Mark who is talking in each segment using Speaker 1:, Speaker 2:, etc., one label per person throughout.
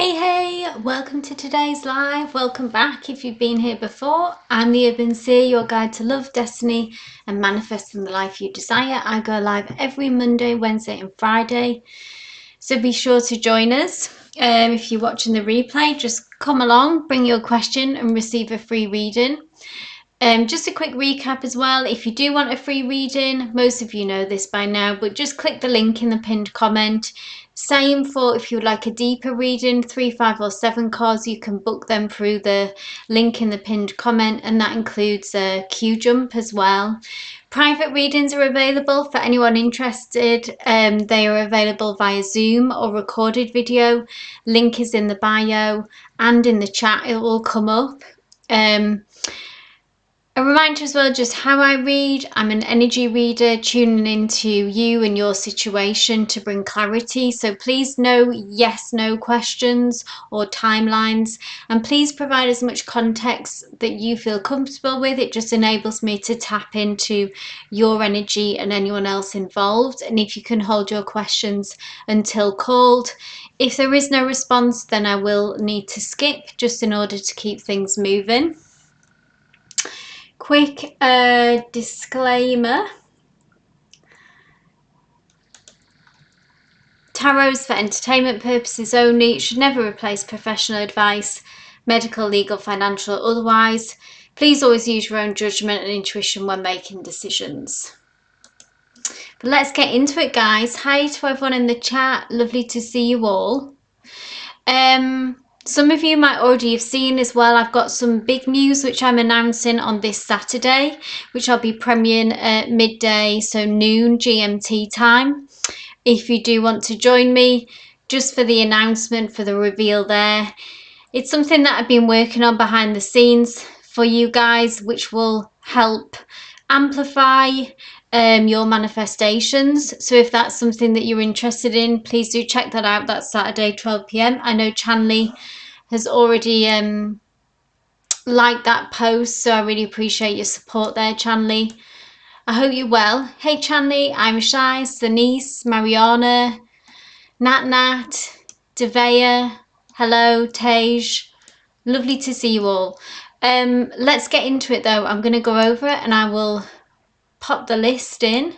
Speaker 1: Hey, welcome to today's live. Welcome back if you've been here before. I'm the Urban Seer, your guide to love, destiny, and manifesting the life you desire. I go live every Monday, Wednesday, and Friday. So be sure to join us. If you're watching the replay, just come along, bring your question, and receive a free reading. Just a quick recap as well. If you do want a free reading, most of you know this by now, but just click the link in the pinned comment. Same for if you would like a deeper reading, 3, 5 or 7 cards, you can book them through the link in the pinned comment, and that includes a Q jump as well. Private readings are available for anyone interested. They are available via Zoom or recorded video. Link is in the bio and in the chat, it will come up. A reminder as well, just how I read. I'm an energy reader, tuning into you and your situation to bring clarity. So please no yes, no questions or timelines. And please provide as much context that you feel comfortable with. It just enables me to tap into your energy and anyone else involved. And if you can hold your questions until called. If there is no response, then I will need to skip just in order to keep things moving. Quick disclaimer. Tarot is for entertainment purposes only. It should never replace professional advice, medical, legal, financial, or otherwise. Please always use your own judgment and intuition when making decisions. But let's get into it, guys. Hi to everyone in the chat. Lovely to see you all. Some of you might already have seen as well, I've got some big news which I'm announcing on this Saturday, which I'll be premiering at midday, so noon GMT time. If you do want to join me, just for the announcement, for the reveal there. It's something that I've been working on behind the scenes for you guys, which will help amplify your manifestations. So if that's something that you're interested in, please do check that out. That's Saturday 12 p.m. I know Chanley has already liked that post, so I really appreciate your support there, Chanley. I hope you're well. Hey Chanley, I'm Shai, Denise, Mariana, Nat, Devea, hello, Tej. Lovely to see you all. Let's get into it though. I'm going to go over it and I will pop the list in.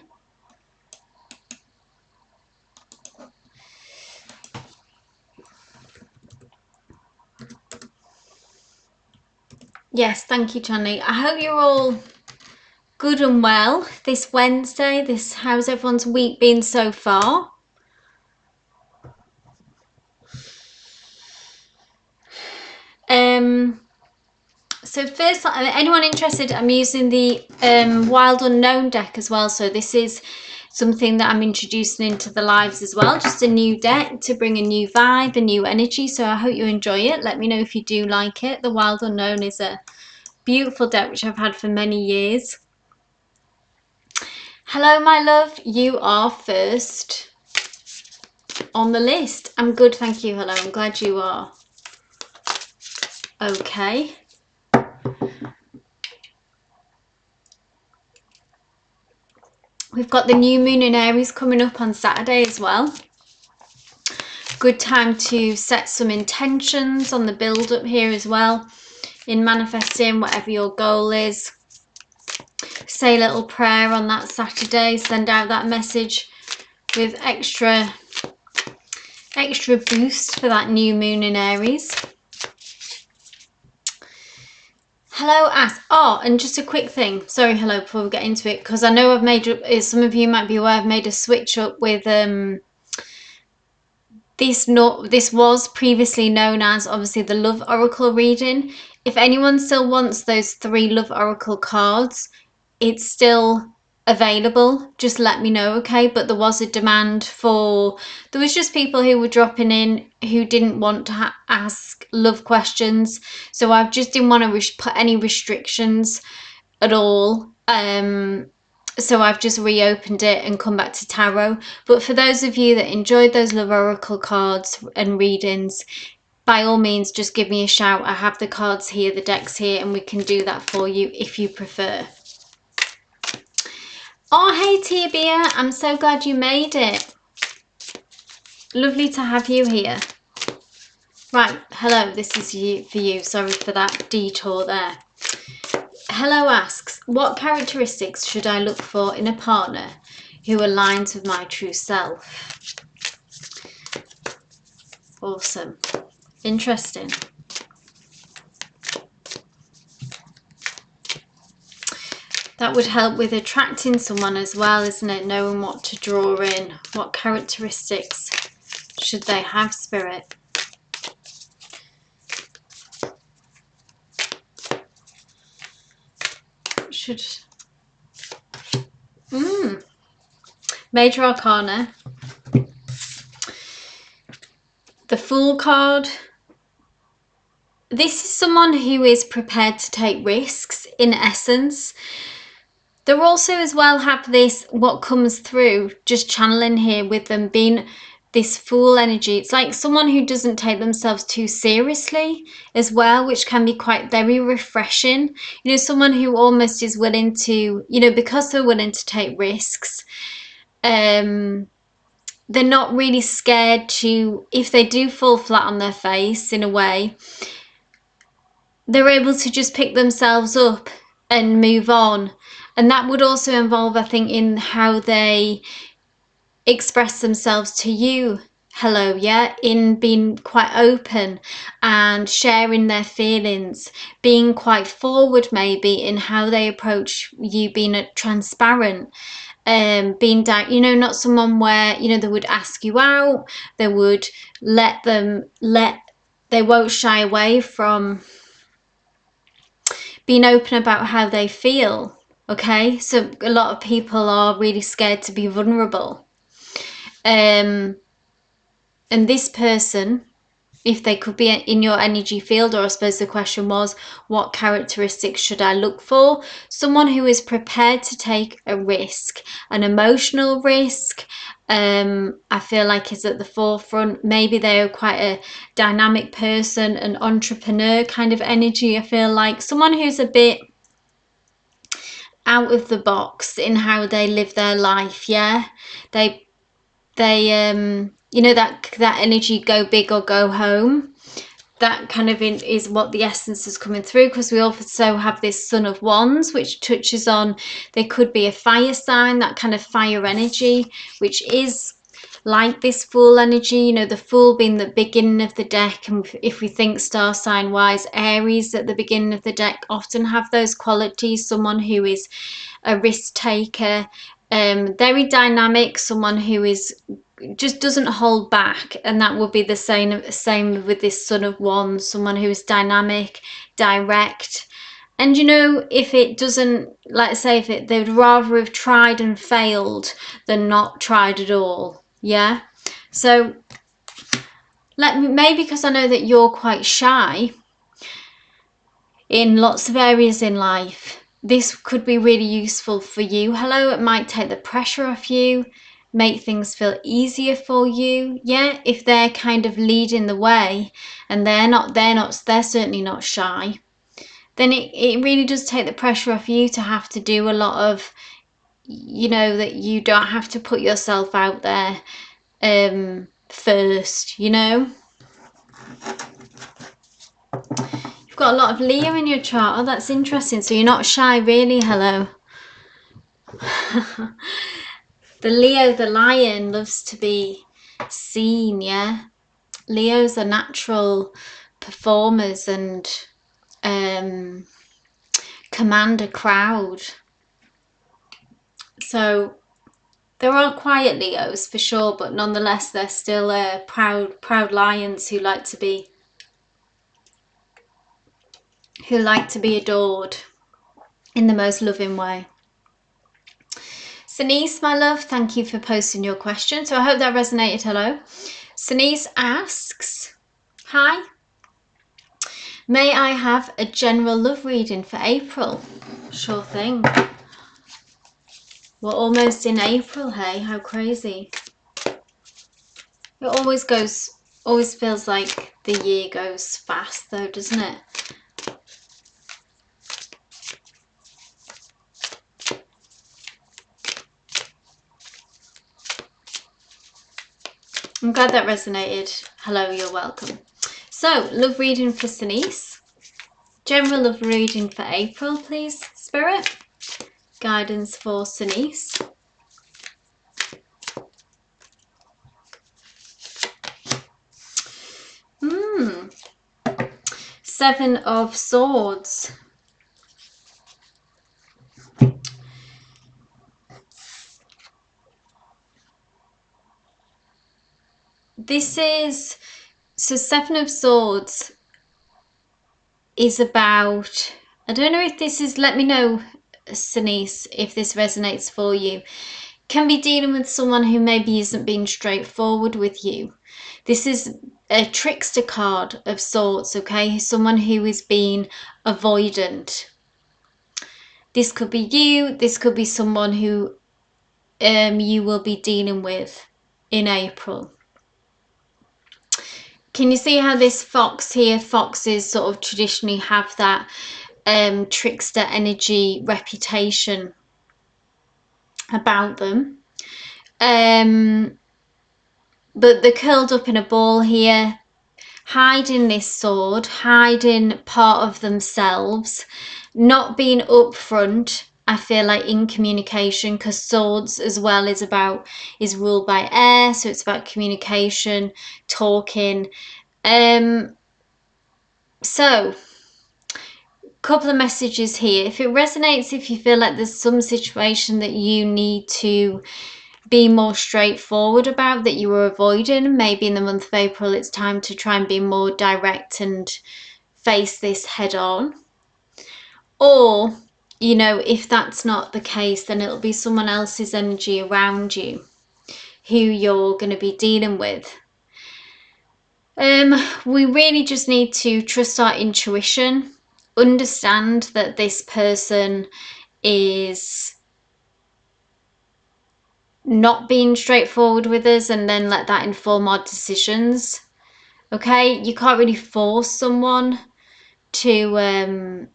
Speaker 1: Yes, thank you, Chanley. I hope you're all good and well this Wednesday. How's everyone's week been so far? So first, anyone interested, I'm using the Wild Unknown deck as well. So this is something that I'm introducing into the lives as well. Just a new deck to bring a new vibe, a new energy. So I hope you enjoy it. Let me know if you do like it. The Wild Unknown is a beautiful deck which I've had for many years. Hello, my love. You are first on the list. I'm good, thank you. Hello, I'm glad you are. Okay. We've got the new moon in Aries coming up on Saturday as well. Good time to set some intentions on the build up here as well. In manifesting whatever your goal is. Say a little prayer on that Saturday. Send out that message with extra boost for that new moon in Aries. Hello, Ask. Oh, and just a quick thing. Sorry, hello, before we get into it, because I know I've made, some of you might be aware, I've made a switch up with this was previously known as obviously the Love Oracle reading. If anyone still wants those 3 Love Oracle cards, it's still available. Just let me know, okay? But there was a demand for, there was just people who were dropping in who didn't want to ask love questions, so I just didn't want to put any restrictions at all. So I've just reopened it and come back to tarot. But for those of you that enjoyed those Love Oracle cards and readings, by all means just give me a shout. I have the cards here, the decks here, and we can do that for you if you prefer. Oh, hey Tia Bia, I'm so glad you made it. Lovely to have you here. Right, hello, this is for you. Sorry for that detour there. Hello asks, what characteristics should I look for in a partner who aligns with my true self? Awesome. Interesting. That would help with attracting someone as well, isn't it? Knowing what to draw in. What characteristics should they have, Spirit? Should... Major Arcana. The Fool card. This is someone who is prepared to take risks, in essence. They also as well have this, what comes through, just channeling here with them being this Fool energy. It's like someone who doesn't take themselves too seriously as well, which can be quite very refreshing. You know, someone who almost is willing to, you know, because they're willing to take risks, they're not really scared to, if they do fall flat on their face in a way, they're able to just pick themselves up and move on. And that would also involve, I think, in how they express themselves to you. Hello, yeah, in being quite open and sharing their feelings, being quite forward maybe in how they approach you, being transparent, being down, you know, not someone where, you know, they would ask you out, they would they won't shy away from being open about how they feel. Okay, so a lot of people are really scared to be vulnerable. And this person, if they could be in your energy field, or I suppose the question was, what characteristics should I look for? Someone who is prepared to take a risk, an emotional risk. I feel like is at the forefront. Maybe they're quite a dynamic person, an entrepreneur kind of energy. I feel like someone who's a bit out of the box in how they live their life. Yeah, they you know, that energy, go big or go home. That kind of is what the essence is coming through, because we also have this Son of Wands, which touches on, they could be a fire sign, that kind of fire energy, which is like this Fool energy, you know, the Fool being the beginning of the deck. And if we think star sign wise, Aries at the beginning of the deck often have those qualities. Someone who is a risk taker, very dynamic, someone who is just doesn't hold back. And that would be the same with this Son of Wands, someone who is dynamic, direct. And you know, if it doesn't, let's say if they'd rather have tried and failed than not tried at all. Yeah, so maybe because I know that you're quite shy in lots of areas in life, this could be really useful for you. Hello, it might take the pressure off you, make things feel easier for you. Yeah, if they're kind of leading the way and they're certainly not shy, then it really does take the pressure off you to have to do a lot of, you know, that you don't have to put yourself out there first, you know. You've got a lot of Leo in your chart. Oh, that's interesting. So you're not shy, really. Hello. The Leo, the lion, loves to be seen. Yeah, Leos are natural performers and command a crowd. So there are quiet Leos for sure, but nonetheless they're still proud lions who like to be adored in the most loving way. Sanice, my love, thank you for posting your question. So I hope that resonated. Hello. Sanice asks, hi, may I have a general love reading for April? Sure thing. We're almost in April, hey? How crazy. It always feels like the year goes fast though, doesn't it? I'm glad that resonated. Hello, you're welcome. So, love reading for Denise. General love reading for April, please, Spirit. Guidance for Denise. Seven of Swords. This is, so Seven of Swords is about, I don't know if this is, let me know, Denise, if this resonates for you. Can be dealing with someone who maybe isn't being straightforward with you. This is a trickster card of sorts, okay? Someone who is being avoidant. This could be you. This could be someone who you will be dealing with in April. Can you see how this fox here, foxes sort of traditionally have that trickster energy reputation about them? But they're curled up in a ball here, hiding this sword, hiding part of themselves, not being upfront. I feel like in communication, because swords as well is ruled by air, so it's about communication, talking. So couple of messages here. If it resonates, if you feel like there's some situation that you need to be more straightforward about, that you were avoiding, maybe in the month of April it's time to try and be more direct and face this head on. Or, you know, if that's not the case, then it'll be someone else's energy around you who you're going to be dealing with. We really just need to trust our intuition, understand that this person is not being straightforward with us, and then let that inform our decisions. Okay, you can't really force someone to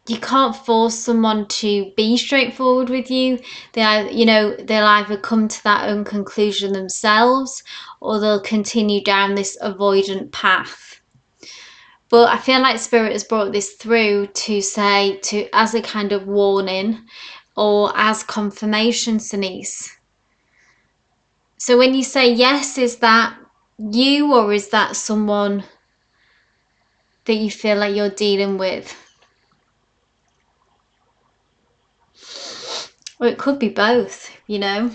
Speaker 1: you can't force someone to be straightforward with you. They'll either come to that own conclusion themselves, or they'll continue down this avoidant path. But I feel like Spirit has brought this through to say, as a kind of warning or as confirmation, Denise. So when you say yes, is that you, or is that someone that you feel like you're dealing with? Or it could be both, you know.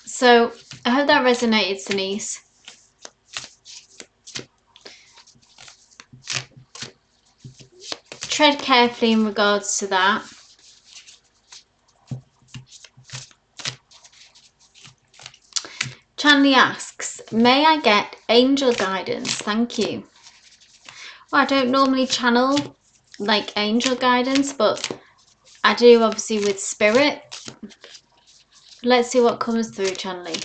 Speaker 1: So I hope that resonated, Denise. Tread carefully in regards to that. Chanley asks, may I get angel guidance? Thank you. Well, I don't normally channel like angel guidance, but I do obviously with Spirit. Let's see what comes through, Chanley.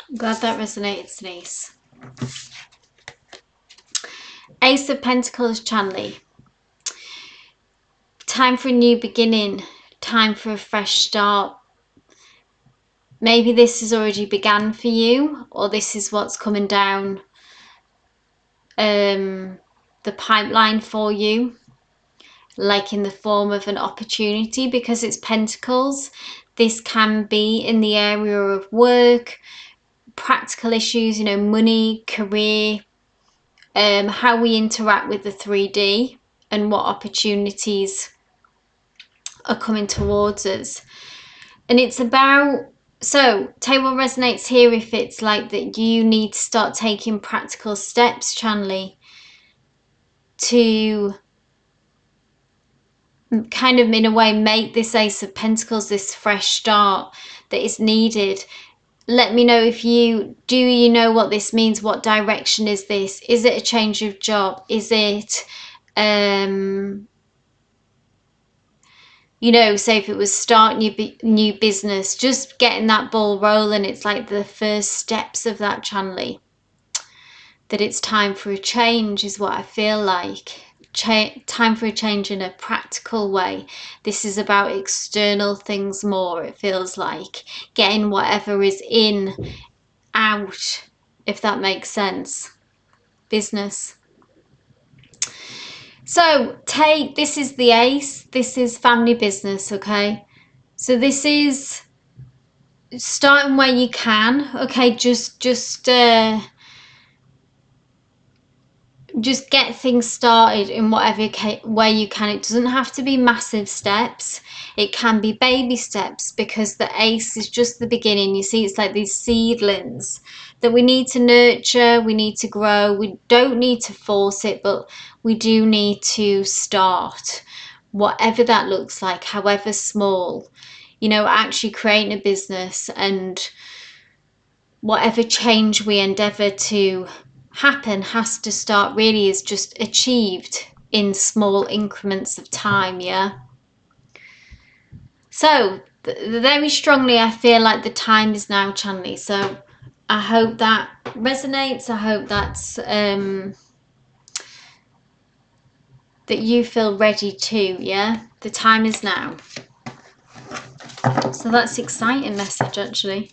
Speaker 1: I'm glad that resonated, Denise. Ace of Pentacles, Chanley. Time for a new beginning. Time for a fresh start. Maybe this has already began for you, or this is what's coming down the pipeline for you, like in the form of an opportunity, because it's Pentacles. This can be in the area of work, practical issues, you know, money, career, how we interact with the 3D and what opportunities are coming towards us. And it's about, so take what resonates here if it's like that you need to start taking practical steps, Chanley, to kind of in a way make this Ace of Pentacles this fresh start that is needed. Let me know if you know what this means. What direction is this? Is it a change of job? Is it you know, say if it was starting your new business, just getting that ball rolling, it's like the first steps of that, Chanley. That it's time for a change is what I feel like. Time for a change in a practical way. This is about external things more, it feels like. Getting whatever is in, out, if that makes sense. Business. So this is the Ace, this is family business, okay? So this is starting where you can, okay? Just get things started in whatever way you can. It doesn't have to be massive steps. It can be baby steps, because the Ace is just the beginning. You see, it's like these seedlings that we need to nurture, we need to grow. We don't need to force it, but we do need to start, whatever that looks like, however small. You know, actually creating a business, and whatever change we endeavour to happen has to start really is just achieved in small increments of time, yeah? So, very strongly I feel like the time is now, Chanley. So, I hope that resonates. I hope that's that you feel ready too, yeah? The time is now. So that's exciting message, actually.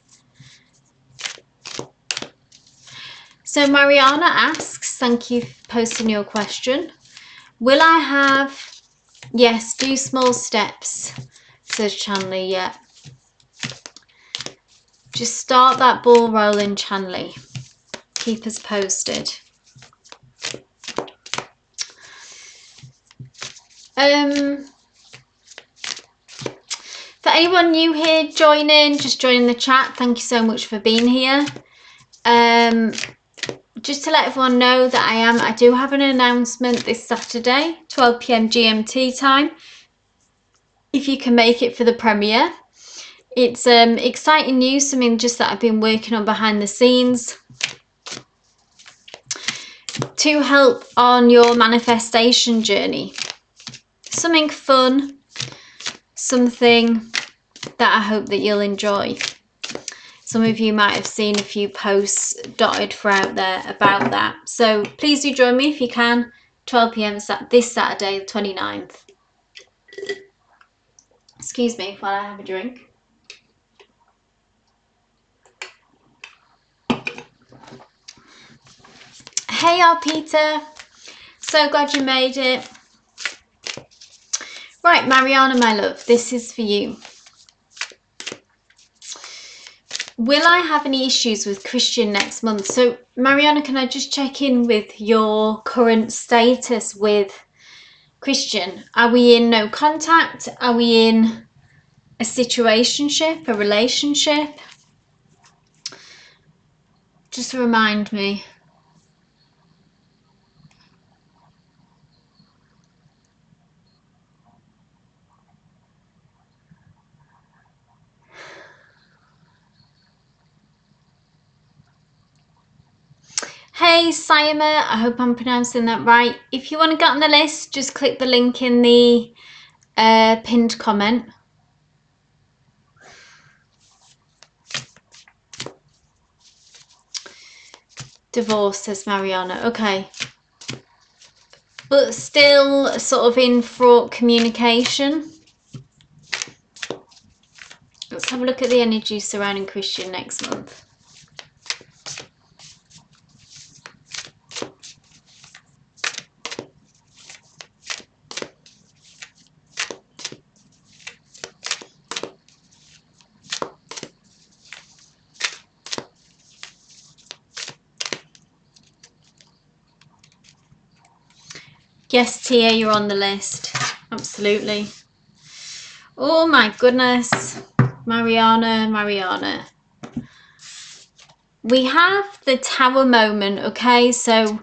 Speaker 1: So Mariana asks, thank you for posting your question. Will I have, yes, do small steps, says Chanley, yeah. Just start that ball rolling, Chanley. Keep us posted. For anyone new here just joining the chat, thank you so much for being here. Just to let everyone know that I do have an announcement this Saturday, 12 PM GMT time, if you can make it for the premiere. It's exciting news, something just that I've been working on behind the scenes to help on your manifestation journey. Something fun, something that I hope that you'll enjoy. Some of you might have seen a few posts dotted throughout there about that. So please do join me if you can, 12 PM this Saturday, the 29th. Excuse me while I have a drink. Hey, Peter. So glad you made it. Right, Mariana, my love, this is for you. Will I have any issues with Christian next month? So, Mariana, can I just check in with your current status with Christian? Are we in no contact? Are we in a situationship, a relationship? Just remind me. Hey, Sayama, I hope I'm pronouncing that right. If you want to get on the list, just click the link in the pinned comment. Divorce, says Mariana. Okay. But still sort of in fraught communication. Let's have a look at the energy surrounding Christian next month. Yes, Tia, you're on the list. Absolutely. Oh my goodness. Mariana. We have the Tower moment, okay? So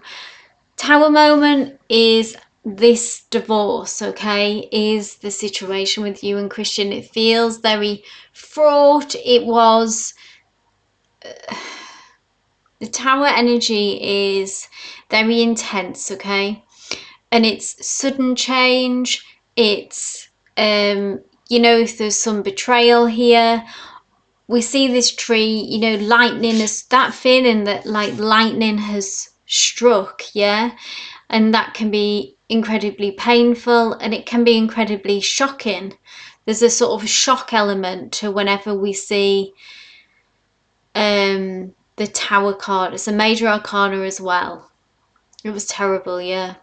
Speaker 1: Tower moment is this divorce, okay, is the situation with you and Christian. It feels very fraught. It was, the Tower energy is very intense, okay, and it's sudden change. It's you know, if there's some betrayal here, we see this tree, you know, lightning is that feeling that like lightning has struck, yeah, and that can be incredibly painful, and it can be incredibly shocking. There's a sort of shock element to whenever we see the Tower card. It's a major arcana as well. It was terrible, yeah.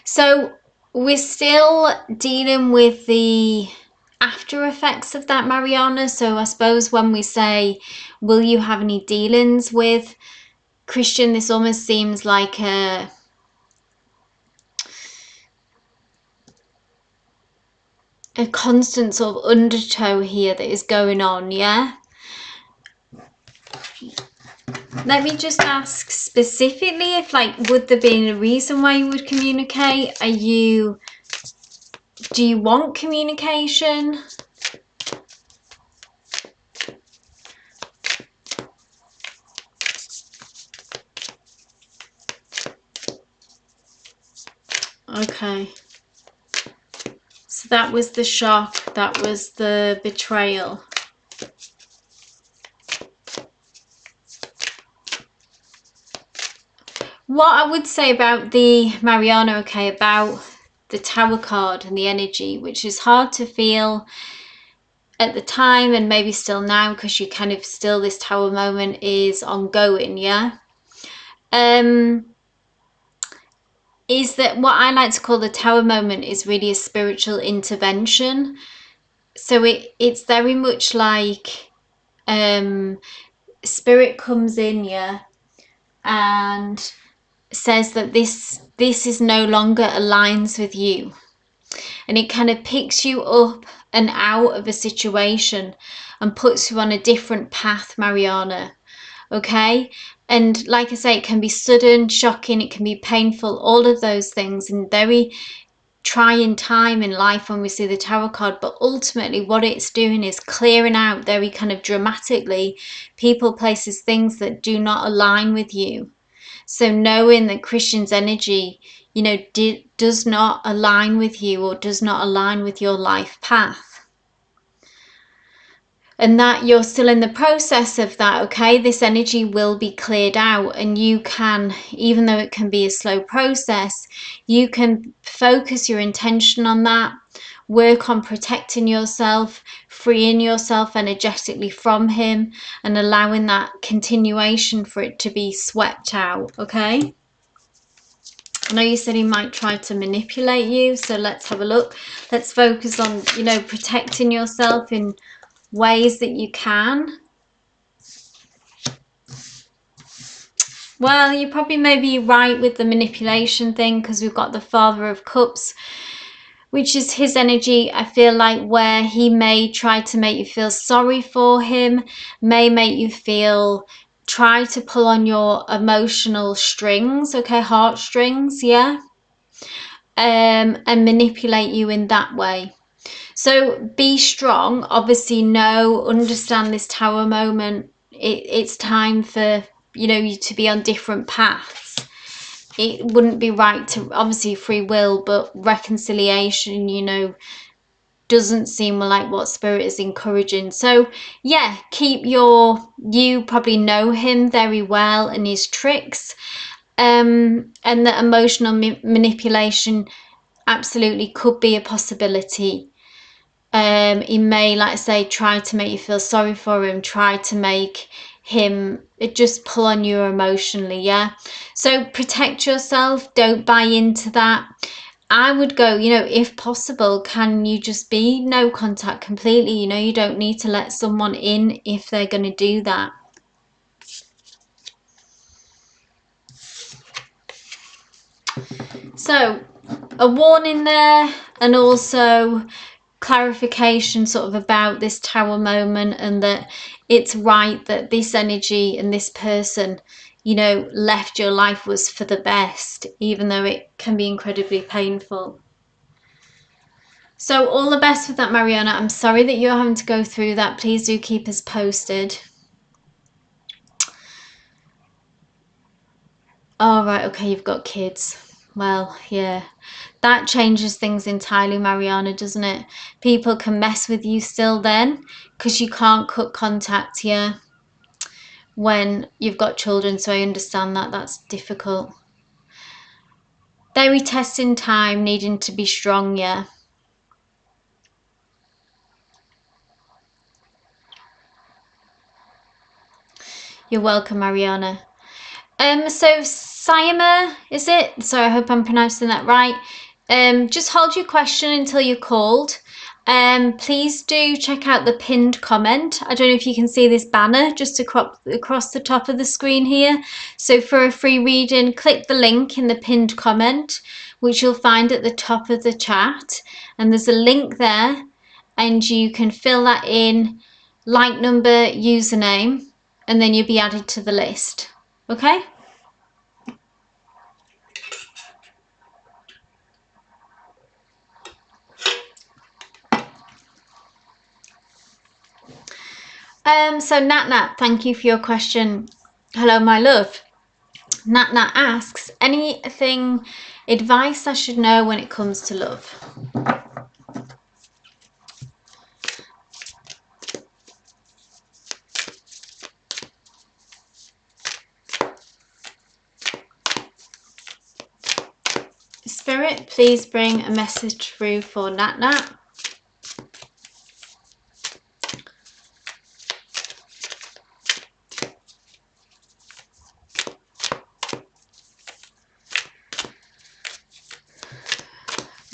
Speaker 1: So we're still dealing with the after effects of that, Mariana. So I suppose when we say, will you have any dealings with Christian, this almost seems like a constant sort of undertow here that is going on, yeah? Let me just ask specifically if, like, would there be a reason why you would communicate? Do you want communication? Okay. So that was the shock, that was the betrayal. What I would say about the Mariana, okay, about the Tower card and the energy, which is hard to feel at the time and maybe still now because you kind of still, this Tower moment is ongoing, yeah? Is that what I like to call the Tower moment is really a spiritual intervention. So it's very much like spirit comes in, yeah, and says that this is no longer aligns with you, and it kind of picks you up and out of a situation and puts you on a different path, Mariana, okay? And like I say, it can be sudden, shocking, it can be painful, all of those things, and very trying time in life when we see the Tower card. But ultimately what it's doing is clearing out very kind of dramatically people, places, things that do not align with you. So knowing that Christian's energy, you know, does not align with you or does not align with your life path, and that you're still in the process of that, okay? This energy will be cleared out, and you can, even though it can be a slow process, you can focus your intention on that, work on protecting yourself, freeing yourself energetically from him, and allowing that continuation for it to be swept out, okay? I know you said he might try to manipulate you, so let's have a look. Let's focus on, you know, protecting yourself in ways that you can. Well, you probably may be right with the manipulation thing, because we've got the Father of Cups, which is his energy. I feel like where he may try to make you feel sorry for him, may make you feel, try to pull on your emotional strings, okay, heartstrings, yeah, and manipulate you in that way. So be strong, obviously. Know, understand this Tower moment. It's time for, you know, you to be on different paths. It wouldn't be right to, obviously free will, but reconciliation, you know, doesn't seem like what Spirit is encouraging. So yeah, keep you probably know him very well and his tricks, and the emotional manipulation absolutely could be a possibility. He may, like I say, try to make you feel sorry for him, try to make him just pull on you emotionally, yeah? So protect yourself, don't buy into that. I would go, you know, if possible, can you just be no contact completely? You know, you don't need to let someone in if they're going to do that. So a warning there, and also clarification sort of about this Tower moment, and that it's right that this energy and this person, you know, left your life was for the best, even though it can be incredibly painful. So all the best with that, Mariana. I'm sorry that you're having to go through that. Please do keep us posted. Oh, right, okay, you've got kids. Well, yeah, that changes things entirely, Mariana, doesn't it? People can mess with you still then, because you can't cut contact here when you've got children, so I understand that. That's difficult. Very testing time, needing to be strong, yeah. You're welcome, Mariana. So Sayama, is it? So I hope I'm pronouncing that right. Just hold your question until you're called. Please do check out the pinned comment. I don't know if you can see this banner just across the top of the screen here. So for a free reading, click the link in the pinned comment, which you'll find at the top of the chat. And there's a link there, and you can fill that in, like number, username, and then you'll be added to the list. Okay? So Nat Nat, thank you for your question. Hello, my love. Nat Nat asks, anything, advice I should know when it comes to love? Spirit, please bring a message through for Nat Nat.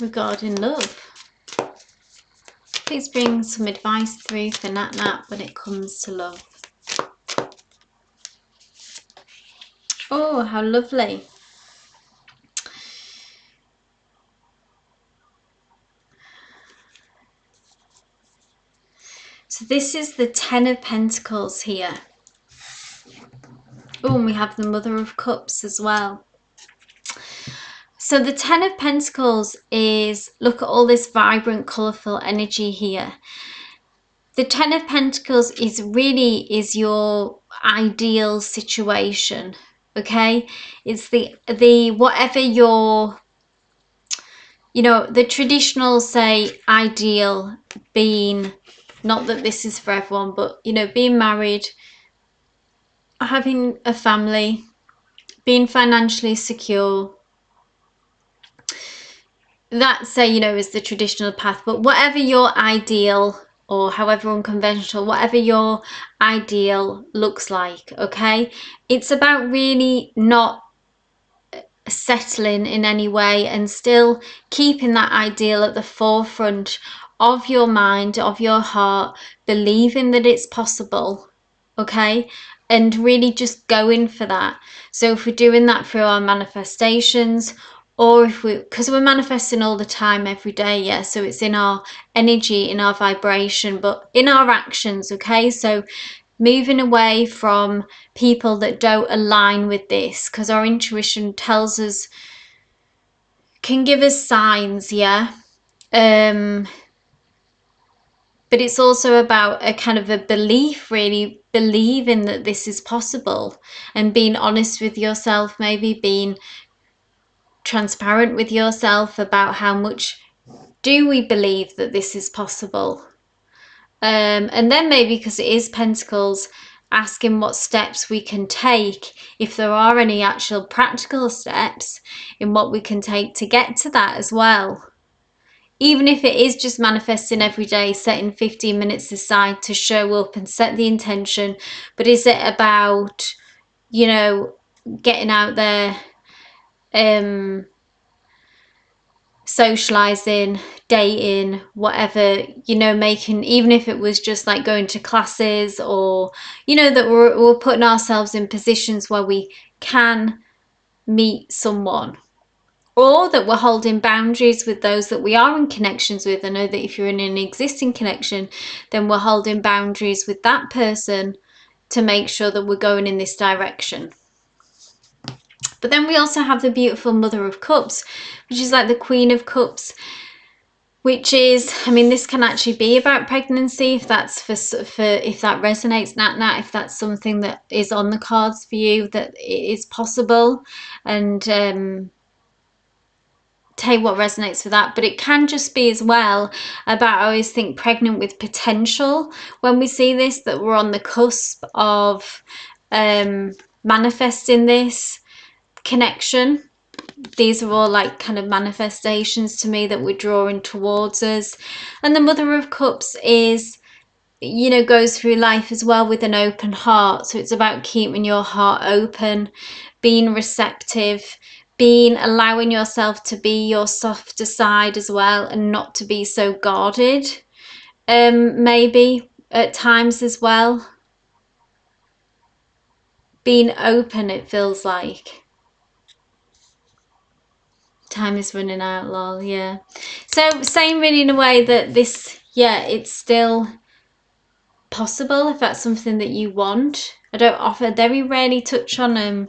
Speaker 1: Regarding love. Please bring some advice through for Nat Nat when it comes to love. Oh, how lovely. So this is the Ten of Pentacles here. Oh, and we have the Mother of Cups as well. So the Ten of Pentacles is, look at all this vibrant, colourful energy here. The Ten of Pentacles is your ideal situation, okay? It's the whatever your, you know, the traditional, say, ideal being, not that this is for everyone, but, you know, being married, having a family, being financially secure, that, say, you know, is the traditional path. But whatever your ideal, or however unconventional, whatever your ideal looks like, okay, it's about really not settling in any way and still keeping that ideal at the forefront of your mind, of your heart, believing that it's possible, okay, and really just going for that. So if we're doing that through our manifestations, or if because we're manifesting all the time, every day, yeah, so it's in our energy, in our vibration, but in our actions, okay? So moving away from people that don't align with this, because our intuition tells us, can give us signs, yeah, but it's also about a kind of a belief, really believing that this is possible, and being honest with yourself, maybe being transparent with yourself about how much do we believe that this is possible. And then maybe, because it is Pentacles, asking what steps we can take, if there are any actual practical steps in what we can take to get to that as well. Even if it is just manifesting every day, setting 15 minutes aside to show up and set the intention. But is it about, you know, getting out there, socializing, dating, whatever, you know, making, even if it was just like going to classes, or, you know, that we're putting ourselves in positions where we can meet someone, or that we're holding boundaries with those that we are in connections with. I know that if you're in an existing connection, then we're holding boundaries with that person to make sure that we're going in this direction. But then we also have the beautiful Mother of Cups, which is like the Queen of Cups, which is, I mean, this can actually be about pregnancy if that's for if that resonates, Nat, if that's something that is on the cards for you, that it is possible, and take what resonates for that. But it can just be as well about, I always think, pregnant with potential when we see this, that we're on the cusp of manifesting this connection. These are all like kind of manifestations to me that we're drawing towards us. And the Mother of Cups is, you know, goes through life as well with an open heart. So it's about keeping your heart open, being receptive, allowing yourself to be your softer side as well, and not to be so guarded, maybe at times as well. Being open, it feels like. Time is running out, lol, yeah. So saying really in a way that this, yeah, it's still possible if that's something that you want. I very rarely touch on,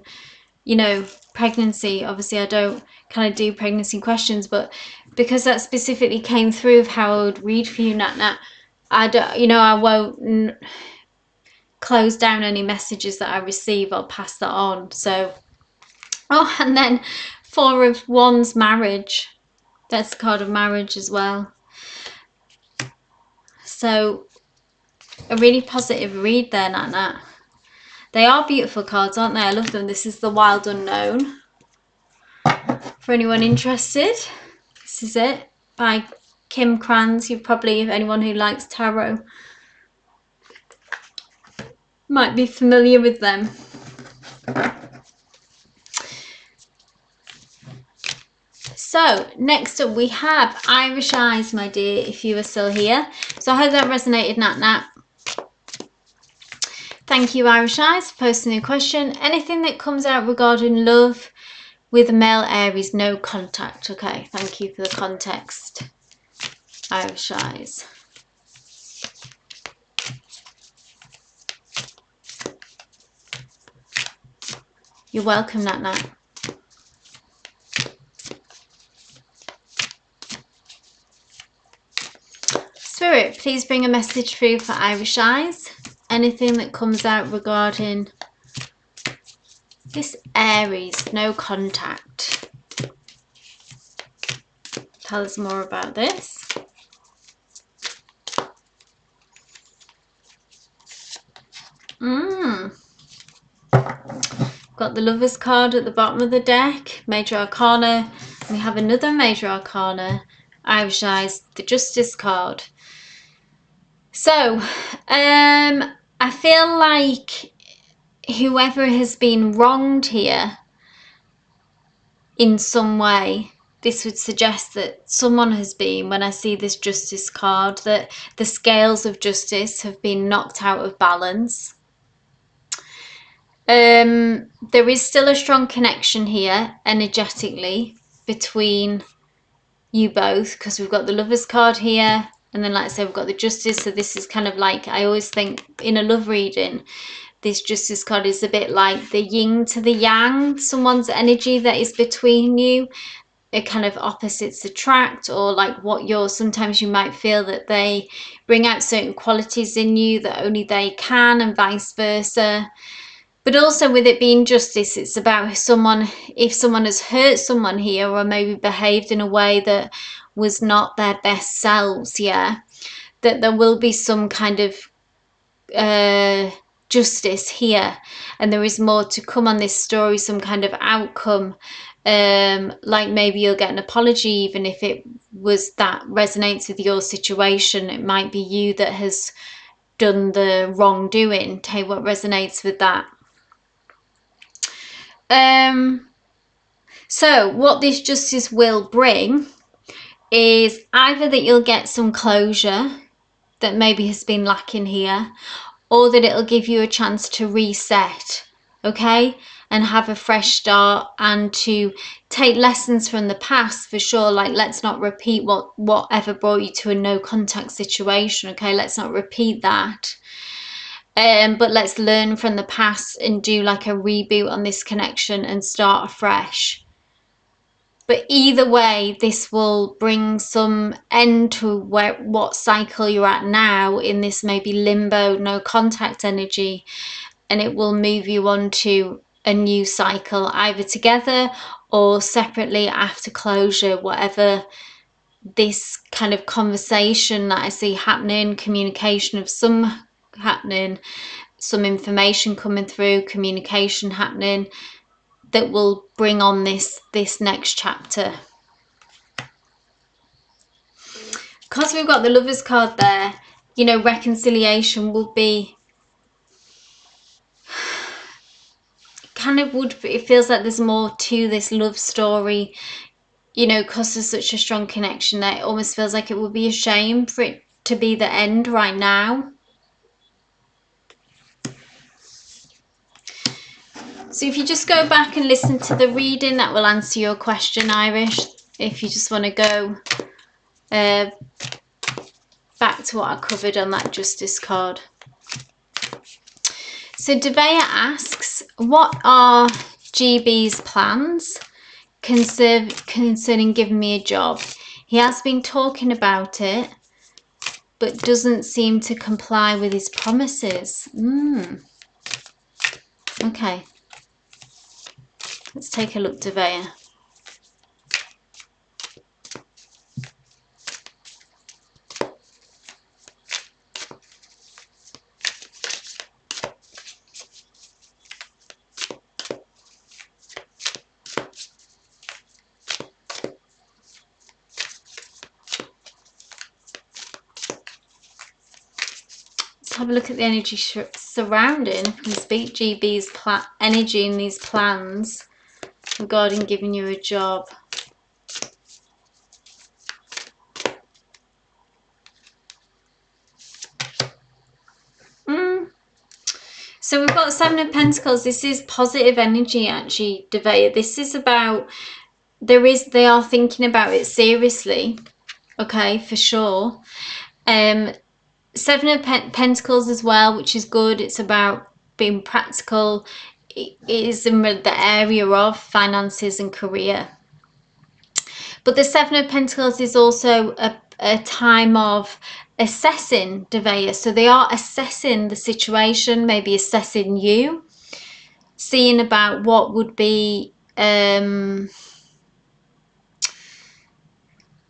Speaker 1: you know, pregnancy. Obviously, I don't kind of do pregnancy questions, but because that specifically came through of how I would read for you, Nat, I don't, you know, I won't close down any messages that I receive. I'll pass that on. So, oh, and then Four of Wands, marriage. That's the card of marriage as well. So a really positive read there, Nat. They are beautiful cards, aren't they? I love them. This is The Wild Unknown. For anyone interested, this is it by Kim Krans. You've probably, if anyone who likes tarot, might be familiar with them. So next up we have Irish Eyes, my dear, if you are still here. So I hope that resonated, Nat. Thank you, Irish Eyes, for posting a question. Anything that comes out regarding love with male Aries, no contact. Okay, thank you for the context, Irish Eyes. You're welcome, Nat. Spirit, please bring a message through for Irish Eyes. Anything that comes out regarding this Aries, no contact. Tell us more about this. Got the Lovers card at the bottom of the deck, Major Arcana. We have another Major Arcana, Irish Eyes, the Justice card. So, I feel like whoever has been wronged here in some way, this would suggest that someone has been, when I see this Justice card, that the scales of justice have been knocked out of balance. There is still a strong connection here energetically between you both, because we've got the Lovers card here, and then like I said, we've got the Justice. So this is kind of like, I always think in a love reading, this Justice card is a bit like the yin to the yang, someone's energy that is between you. It kind of opposites attract, or like what you're, sometimes you might feel that they bring out certain qualities in you that only they can, and vice versa. But also with it being justice, it's about someone, if someone has hurt someone here, or maybe behaved in a way that was not their best selves, yeah, that there will be some kind of justice here, and there is more to come on this story, some kind of outcome, like maybe you'll get an apology, even if it was that resonates with your situation. It might be you that has done the wrongdoing. Tell you what resonates with that. So what this justice will bring is either that you'll get some closure that maybe has been lacking here, or that it'll give you a chance to reset okay, and have a fresh start, and to take lessons from the past for sure. Like, let's not repeat whatever brought you to a no contact situation, okay? Let's not repeat that. But let's learn from the past and do like a reboot on this connection and start afresh. But either way, this will bring some end to what cycle you're at now in this maybe limbo, no contact energy, and it will move you on to a new cycle, either together or separately after closure, whatever this kind of conversation that I see happening, communication of some happening, some information coming through, communication happening, that will bring on this next chapter. Because we've got the Lovers card there, you know, reconciliation will be kind of it feels like there's more to this love story, you know, because there's such a strong connection that it almost feels like it would be a shame for it to be the end right now. So if you just go back and listen to the reading, that will answer your question, Irish. If you just want to go back to what I covered on that Justice card. So Devea asks, what are GB's plans concerning giving me a job? He has been talking about it, but doesn't seem to comply with his promises. Okay. Let's take a look, Devea. Let's have a look at the energy surrounding, if we speak GB's energy in these plans regarding giving you a job. So we've got Seven of Pentacles. This is positive energy, actually, Devea. This is about, they are thinking about it seriously, okay, for sure. Seven of Pentacles as well, which is good. It's about being practical. It is in the area of finances and career. But the Seven of Pentacles is also a time of assessing, Devea. So they are assessing the situation, maybe assessing you, seeing about what would be, in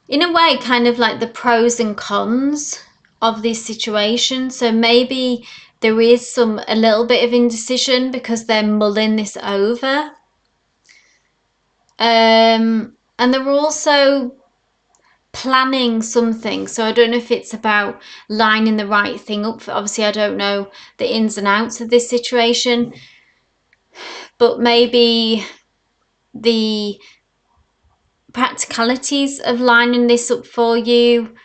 Speaker 1: a way, kind of like the pros and cons of this situation. So maybe there is a little bit of indecision because they're mulling this over. And they're also planning something. So I don't know if it's about lining the right thing up. Obviously, I don't know the ins and outs of this situation, but maybe the practicalities of lining this up for you,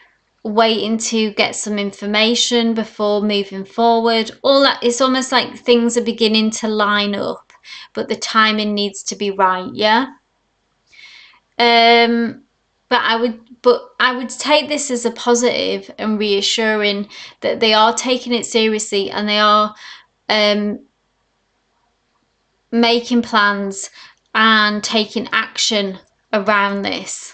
Speaker 1: waiting to get some information before moving forward, all that. It's almost like things are beginning to line up, but the timing needs to be right. Yeah. But I would take this as a positive and reassuring that they are taking it seriously and they are making plans and taking action around this.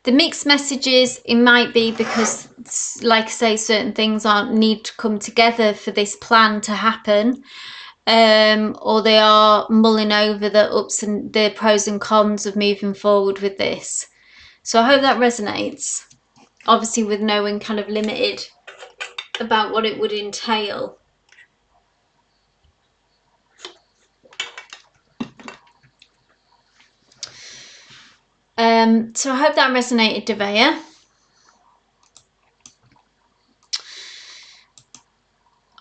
Speaker 1: The mixed messages, it might be because, like I say, certain things need to come together for this plan to happen. Or they are mulling over the ups and the pros and cons of moving forward with this. So I hope that resonates. Obviously, with knowing kind of limited about what it would entail. So I hope that resonated, Devea.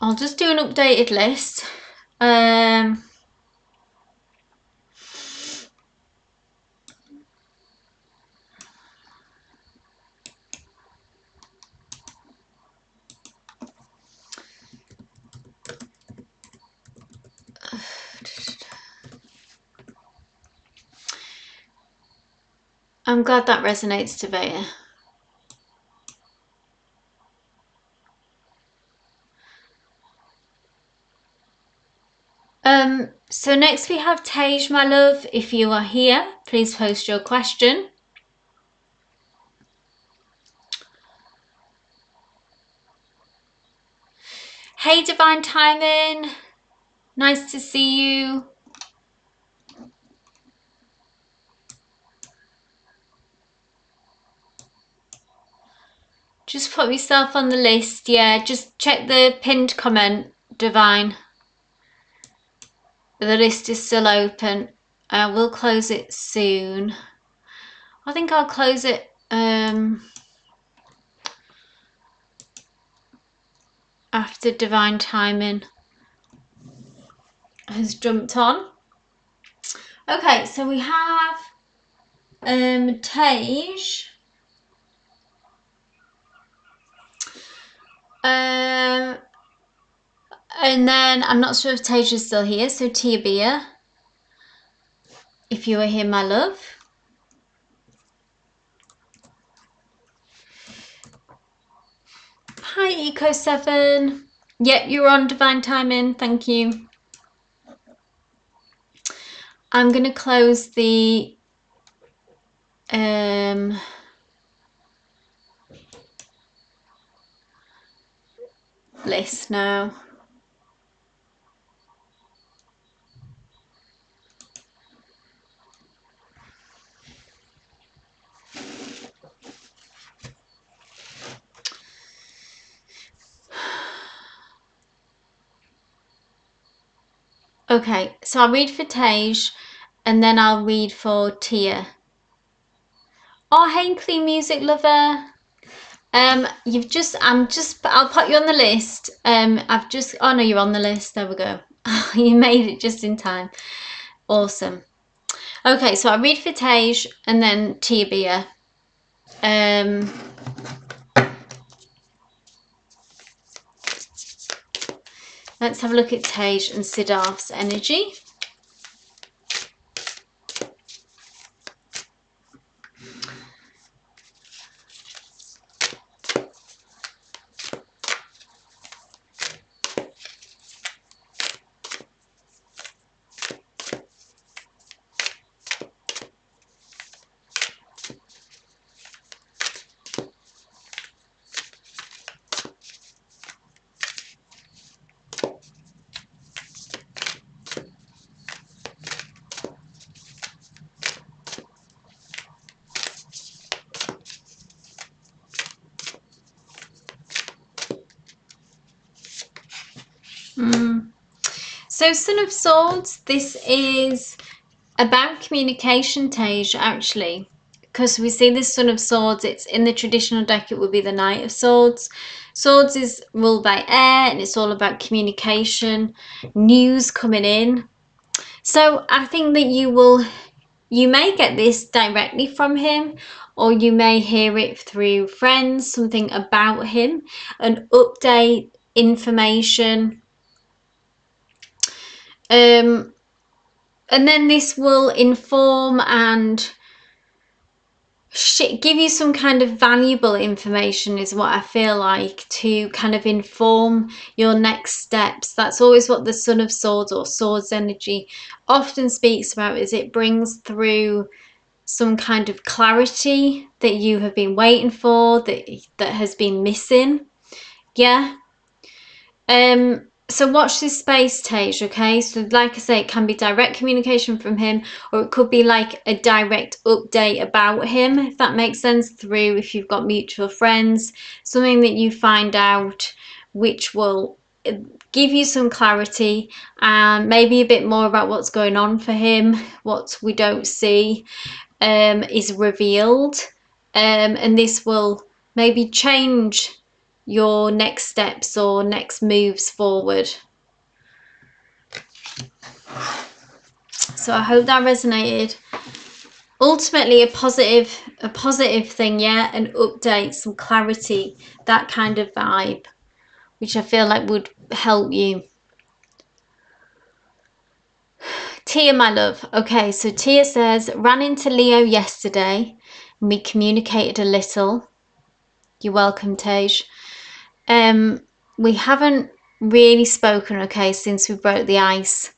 Speaker 1: I'll just do an updated list. I'm glad that resonates, Tavea. So next we have Tej, my love. If you are here, please post your question. Hey, Divine Timing. Nice to see you. Just put yourself on the list. Yeah, just check the pinned comment, Divine. The list is still open. We'll close it soon. I think I'll close it after Divine Timing has jumped on. Okay, so we have Tej. And then I'm not sure if Tej is still here, so Tia Bia, if you are here, my love. Hi, Eco7. Yep, you're on Divine Timing. Thank you. I'm going to close the list now. Okay, so I'll read for Tej and then I'll read for Tia. Oh, hey, Clean Music Lover. I'll put you on the list. Oh no, you're on the list. There we go. You made it just in time. Awesome. Okay, so I'll read for Tej and then Tia Bia. Let's have a look at Tej and Siddharth's energy. So Son of Swords, this is about communication, Tej, actually. Because we see this Son of Swords, it's in the traditional deck, it would be the Knight of Swords. Swords is ruled by air and it's all about communication, news coming in. So I think that you may get this directly from him, or you may hear it through friends, something about him, an update, information. And then this will inform and give you some kind of valuable information, is what I feel like, to kind of inform your next steps. That's always what the Son of Swords or Swords energy often speaks about, is it brings through some kind of clarity that you have been waiting for, that has been missing. Yeah. So watch this space, Tej, okay? So like I say, it can be direct communication from him, or it could be like a direct update about him, if that makes sense, through, if you've got mutual friends, something that you find out which will give you some clarity and maybe a bit more about what's going on for him, what we don't see is revealed, and this will maybe change your next steps or next moves forward. So I hope that resonated. Ultimately a positive thing, yeah, an update, some clarity, that kind of vibe, which I feel like would help you. Tia, my love. Okay, so Tia says, ran into Leo yesterday. We communicated a little. You're welcome, Tej. We haven't really spoken, okay, since we broke the ice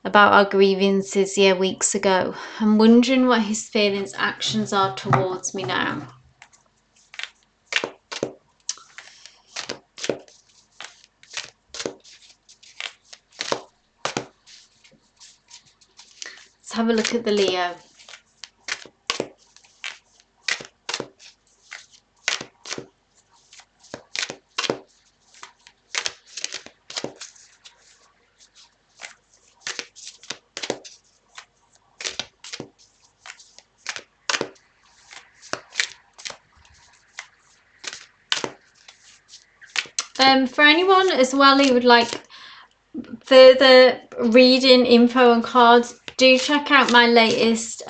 Speaker 1: about our grievances, weeks ago. I'm wondering what his feelings, actions are towards me now. Let's have a look at the Leo. For anyone as well who would like further reading info and cards, do check out my latest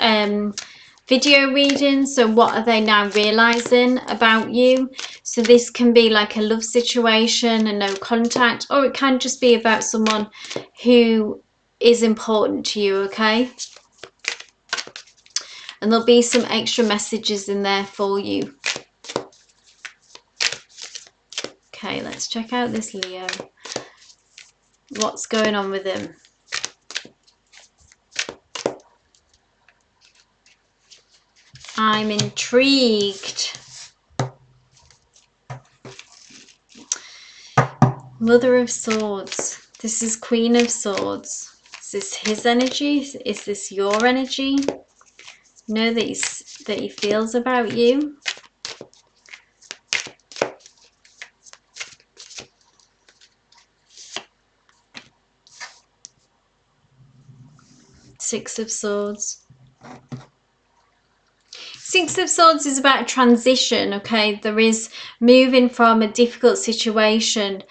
Speaker 1: video reading. So what are they now realizing about you? So this can be like a love situation and no contact, or it can just be about someone who is important to you, okay? And there'll be some extra messages in there for you. Okay, let's check out this Leo. What's going on with him? I'm intrigued. Mother of Swords. This is Queen of Swords. Is this his energy? Is this your energy? Know that he feels about you. Six of Swords. Six of Swords is about a transition, okay? There is moving from a difficult situation.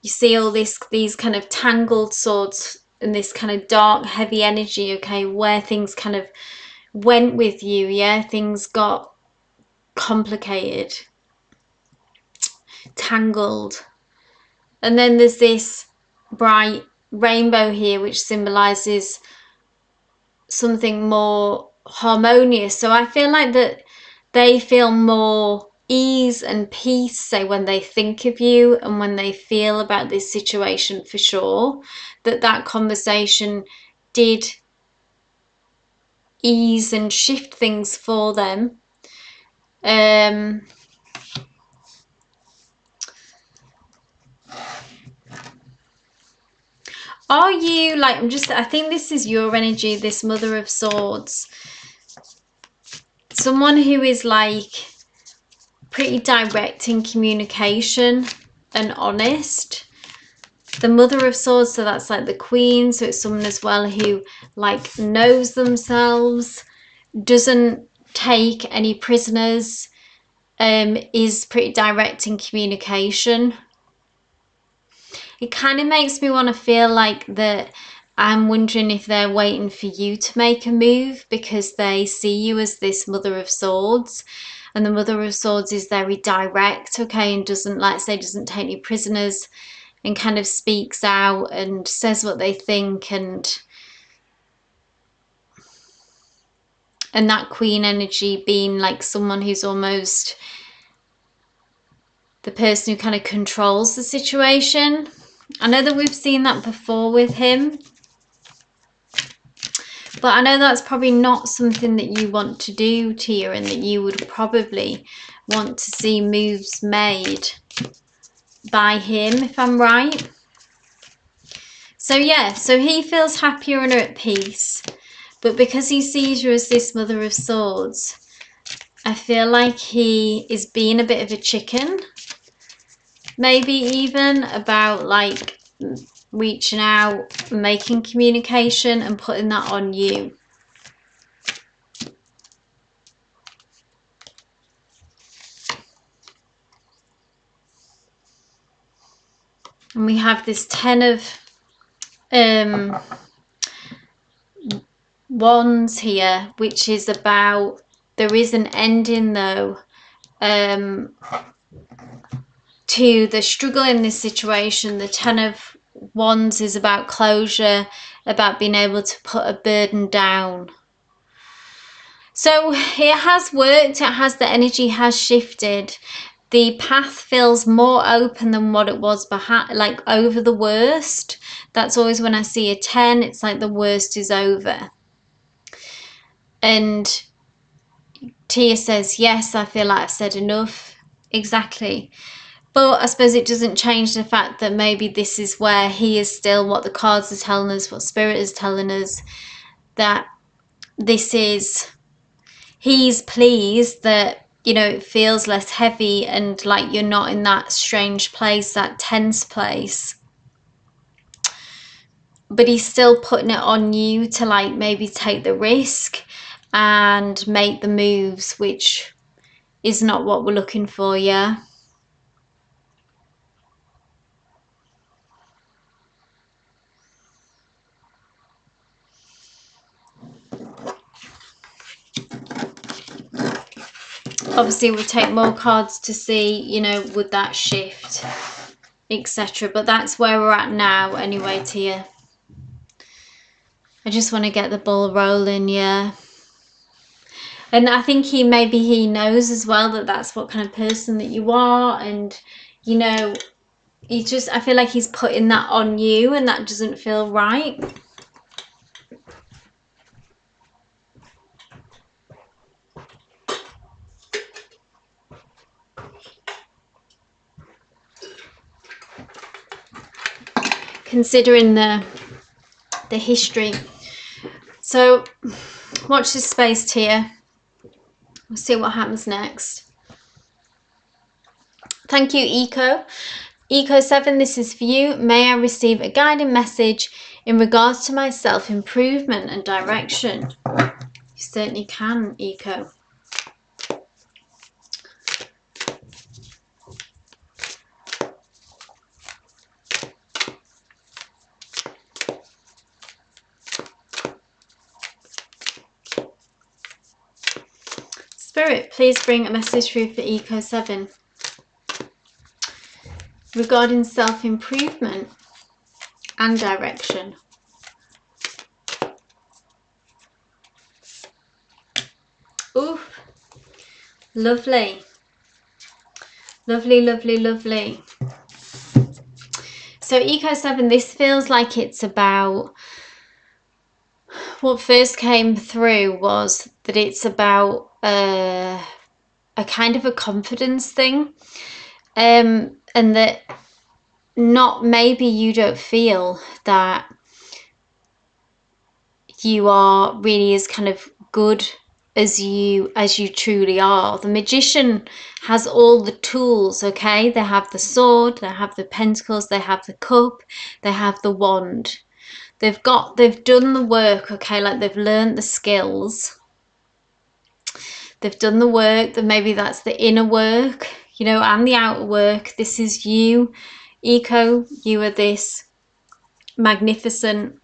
Speaker 1: You see all these kind of tangled swords and this kind of dark, heavy energy, okay? Where things kind of went with you, yeah? Things got complicated, tangled. And then there's this bright rainbow here, which symbolizes something more harmonious. So I feel like that they feel more ease and peace, say, when they think of you and when they feel about this situation, for sure, that conversation did ease and shift things for them. Are you like, I think this is your energy, this Mother of Swords. Someone who is like pretty direct in communication and honest. The Mother of Swords, so that's like the Queen, so it's someone as well who like knows themselves, doesn't take any prisoners, is pretty direct in communication. It kind of makes me want to feel like that. I'm wondering if they're waiting for you to make a move because they see you as this Mother of Swords. And the Mother of Swords is very direct, okay, and doesn't, like say, doesn't take any prisoners and kind of speaks out and says what they think. And that Queen energy being like someone who's almost the person who kind of controls the situation. I know that we've seen that before with him, but I know that's probably not something that you want to do, Tia, and that you would probably want to see moves made by him, if I'm right. So yeah, so he feels happier and at peace, but because he sees you as this Mother of Swords, I feel like he is being a bit of a chicken. Maybe even about like reaching out, making communication and putting that on you. And we have this 10 of Wands here, which is about, there is an ending though, to the struggle in this situation. The 10 of Wands is about closure, about being able to put a burden down. So it has worked. It has, the energy has shifted. The path feels more open than what it was behind, like over the worst. That's always when I see a 10, it's like the worst is over. And Tia says, yes, I feel like I've said enough. Exactly. But I suppose it doesn't change the fact that maybe this is where he is still, what the cards are telling us, what Spirit is telling us, that this is, he's pleased that, you know, it feels less heavy and like you're not in that strange place, that tense place. But he's still putting it on you to like maybe take the risk and make the moves, which is not what we're looking for, yeah? Obviously we'll take more cards to see, you know, would that shift, etc. But that's where we're at now anyway, Tia. I just want to get the ball rolling, yeah. And I think maybe he knows as well that that's what kind of person that you are, and you know, I feel like he's putting that on you, and that doesn't feel right. Considering the history. So watch this space, Tia. We'll see what happens next. Thank you, Eco 7, this is for you. May I receive a guiding message in regards to my self-improvement and direction? You certainly can, Eco. Spirit, please bring a message through for Eco 7 regarding self-improvement and direction. Oof. Lovely. Lovely, lovely, lovely. So Eco 7, this feels like it's about, what first came through was that it's about a kind of a confidence thing, and that not, maybe you don't feel that you are really as kind of good as you truly are. The Magician has all the tools, okay? They have the sword, they have the pentacles, they have the cup, they have the wand. They've done the work, okay? Like they've learned the skills. They've done the work, that maybe that's the inner work, you know, and the outer work. This is you, Eco. You are this magnificent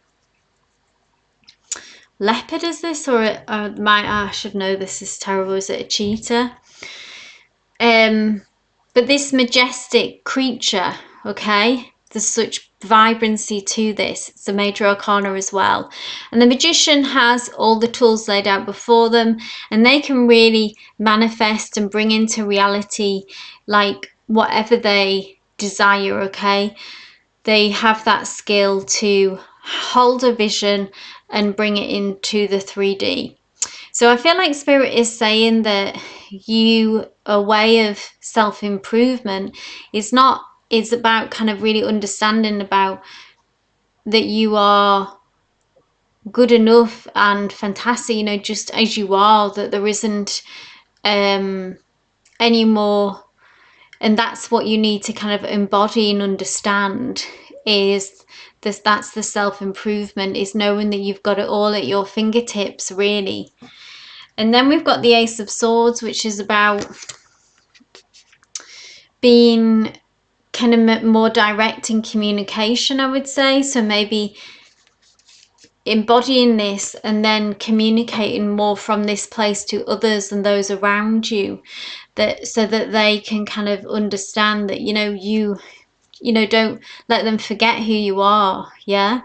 Speaker 1: leopard, is this? Or I should know this is terrible. Is it a cheetah? But this majestic creature, okay? There's such vibrancy to this. It's a major arcana as well. And the Magician has all the tools laid out before them, and they can really manifest and bring into reality like whatever they desire, okay? They have that skill to hold a vision and bring it into the 3D. So I feel like Spirit is saying that a way of self-improvement is about kind of really understanding about that you are good enough and fantastic, you know, just as you are, that there isn't any more. And that's what you need to kind of embody and understand, is this, that's the self-improvement, is knowing that you've got it all at your fingertips, really. And then we've got the Ace of Swords, which is about being kind of more direct in communication, I would say. So maybe embodying this and then communicating more from this place to others and those around you, that so that they can kind of understand that, you know, don't let them forget who you are, yeah?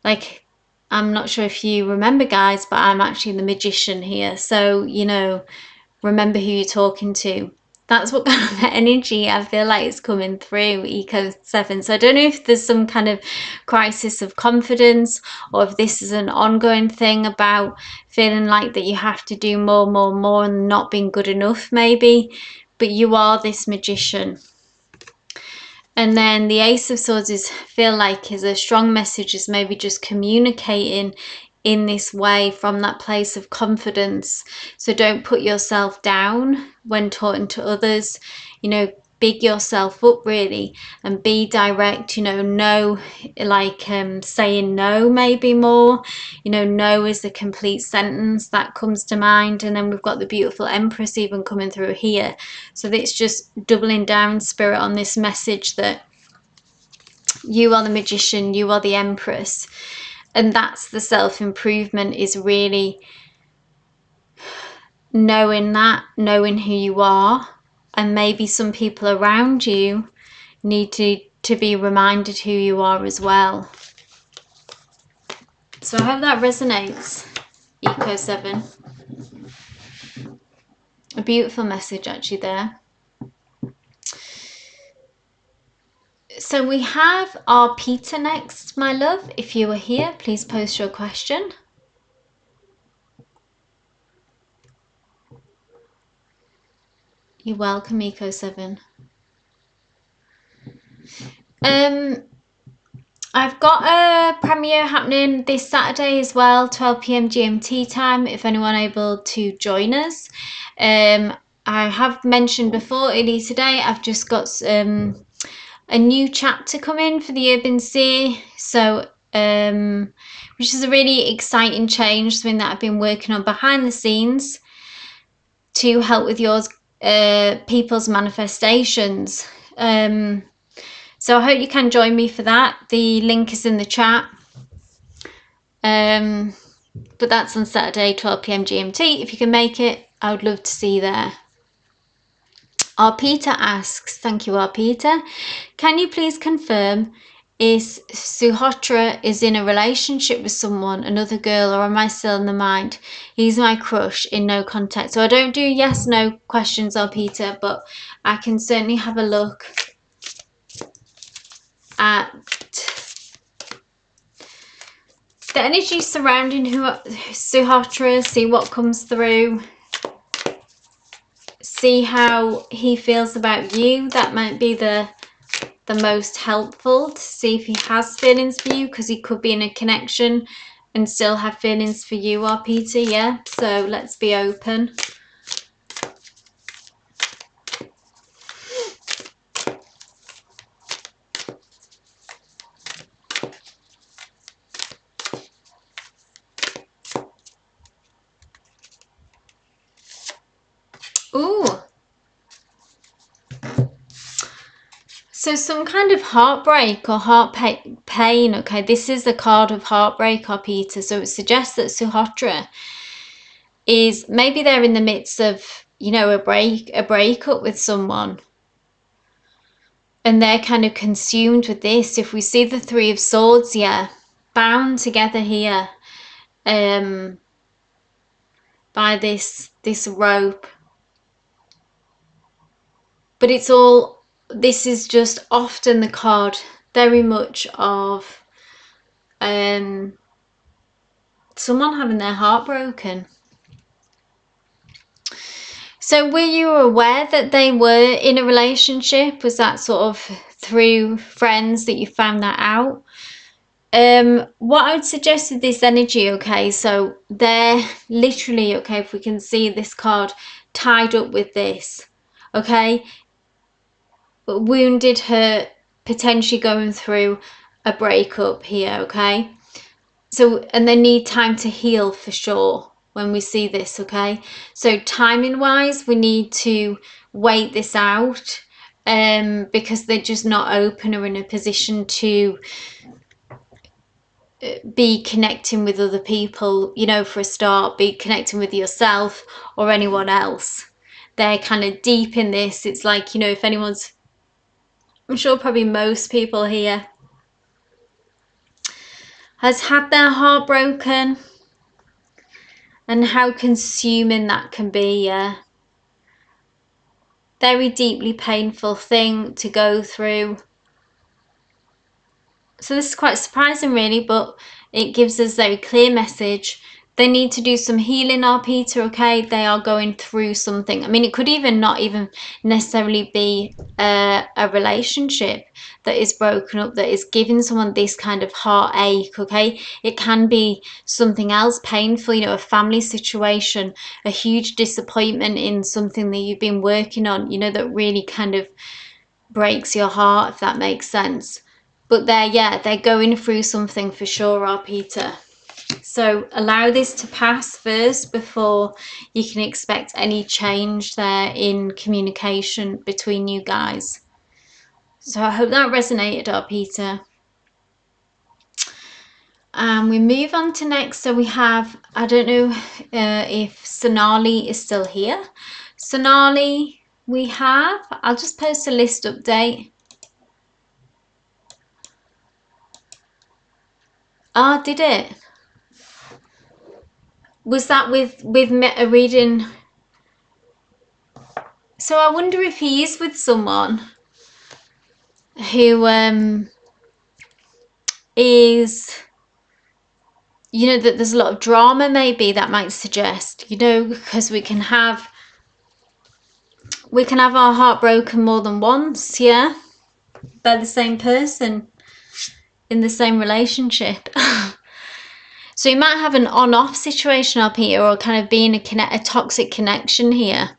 Speaker 1: Like, I'm not sure if you remember, guys, but I'm actually the magician here. So, you know, remember who you're talking to. That's what kind of energy I feel like is coming through Eco 7. So I don't know if there's some kind of crisis of confidence, or if this is an ongoing thing about feeling like that you have to do more and not being good enough maybe. But you are this magician. And then the Ace of Swords feel like is a strong message, is maybe just communicating in this way from that place of confidence. So don't put yourself down when talking to others, you know, big yourself up really and be direct, you know, no, like saying no maybe more, you know, no is the complete sentence that comes to mind. And then we've got the beautiful Empress even coming through here. So it's just doubling down, Spirit, on this message that you are the magician, you are the Empress. And that's the self-improvement, is really knowing that, knowing who you are. And maybe some people around you need to be reminded who you are as well. So I hope that resonates, Eco 7. A beautiful message actually there. So we have our Peter next, my love. If you are here, please post your question. You're welcome, Eco 7. I've got a premiere happening this Saturday as well, 12 p.m. GMT time, if anyone able to join us. I have mentioned before earlier today, I've just got a new chapter coming for the Urban Seer, so which is a really exciting change, something that I've been working on behind the scenes to help with yours, people's manifestations. So I hope you can join me for that. The link is in the chat. But that's on Saturday, 12 p.m. GMT. If you can make it, I would love to see you there. Our Peter asks, thank you, our Peter. Can you please confirm if Suhotra is in a relationship with someone, another girl, or am I still in the mind? He's my crush in no context. So I don't do yes, no questions, our Peter, but I can certainly have a look at the energy surrounding Suhotra, see what comes through, see how he feels about you. That might be the most helpful, to see if he has feelings for you, because he could be in a connection and still have feelings for you, our Peter. Yeah, so let's be open. Ooh, so some kind of heartbreak or heart pain. Okay, this is the card of heartbreak, our Peter. So it suggests that Suhotra is maybe they're in the midst of, you know, a breakup with someone, and they're kind of consumed with this. If we see the Three of Swords, yeah, bound together here by this rope. But it's all, this is just often the card very much of someone having their heart broken. So were you aware that they were in a relationship? Was that sort of through friends that you found that out? What I would suggest with this energy, okay, so they're literally, okay, if we can see this card tied up with this, okay, wounded, hurt, potentially going through a breakup here, okay? So, and they need time to heal for sure when we see this, okay? So timing wise, we need to wait this out because they're just not open or in a position to be connecting with other people, you know, for a start, be connecting with yourself or anyone else. They're kind of deep in this. It's like, you know, if anyone's, I'm sure probably most people here has had their heart broken, and how consuming that can be. Yeah, very deeply painful thing to go through. So this is quite surprising really, but it gives us a very clear message. They need to do some healing, our Peter, okay? They are going through something. I mean, it could even not even necessarily be a relationship that is broken up, that is giving someone this kind of heartache, okay? It can be something else painful, you know, a family situation, a huge disappointment in something that you've been working on, you know, that really kind of breaks your heart, if that makes sense. But they're going through something for sure, our Peter. So allow this to pass first before you can expect any change there in communication between you guys. So I hope that resonated, our Peter. We move on to next. So we have, I don't know if Sonali is still here. Sonali, we have, I'll just post a list update. Ah, did it? Was that with a reading? So I wonder if he is with someone who is, you know, that there's a lot of drama, maybe that might suggest, you know, because we can have our heart broken more than once, yeah, by the same person in the same relationship. So you might have an on-off situation up here, or kind of being a toxic connection here,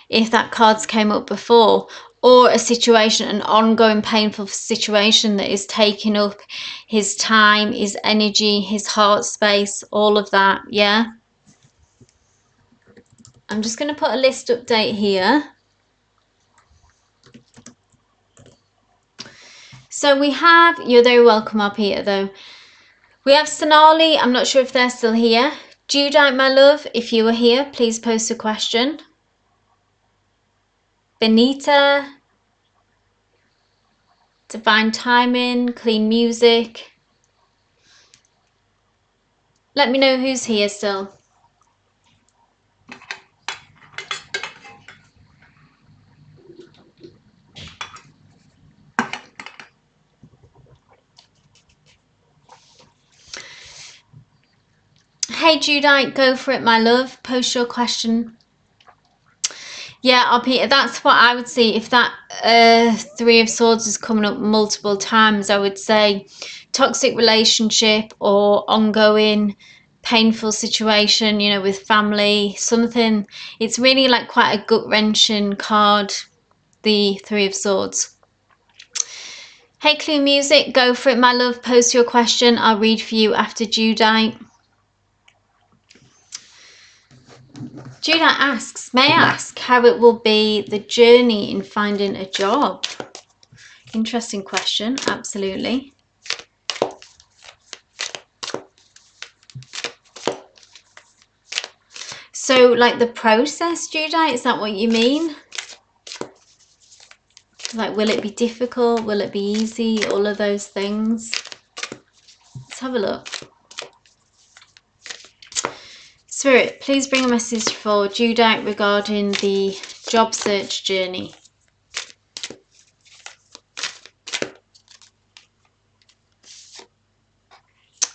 Speaker 1: if that cards came up before, or a situation, an ongoing painful situation that is taking up his time, his energy, his heart space, all of that, yeah. I'm just going to put a list update here. So we have, you're very welcome up here though. We have Sonali, I'm not sure if they're still here. Judite, my love, if you were here, please post a question. Benita, Divine Timing, Clean Music. Let me know who's here still. Hey Judite, go for it, my love. Post your question. Yeah, I'll Peter, that's what I would see. If that Three of Swords is coming up multiple times, I would say toxic relationship or ongoing painful situation, you know, with family, something. It's really like quite a gut-wrenching card, the Three of Swords. Hey Clue Music, go for it, my love. Post your question. I'll read for you after Judite. Judite asks, may I ask how it will be the journey in finding a job? Interesting question, absolutely. So like the process, Judite, is that what you mean? Like, will it be difficult? Will it be easy? All of those things. Let's have a look. Spirit, please bring a message for Judite regarding the job search journey.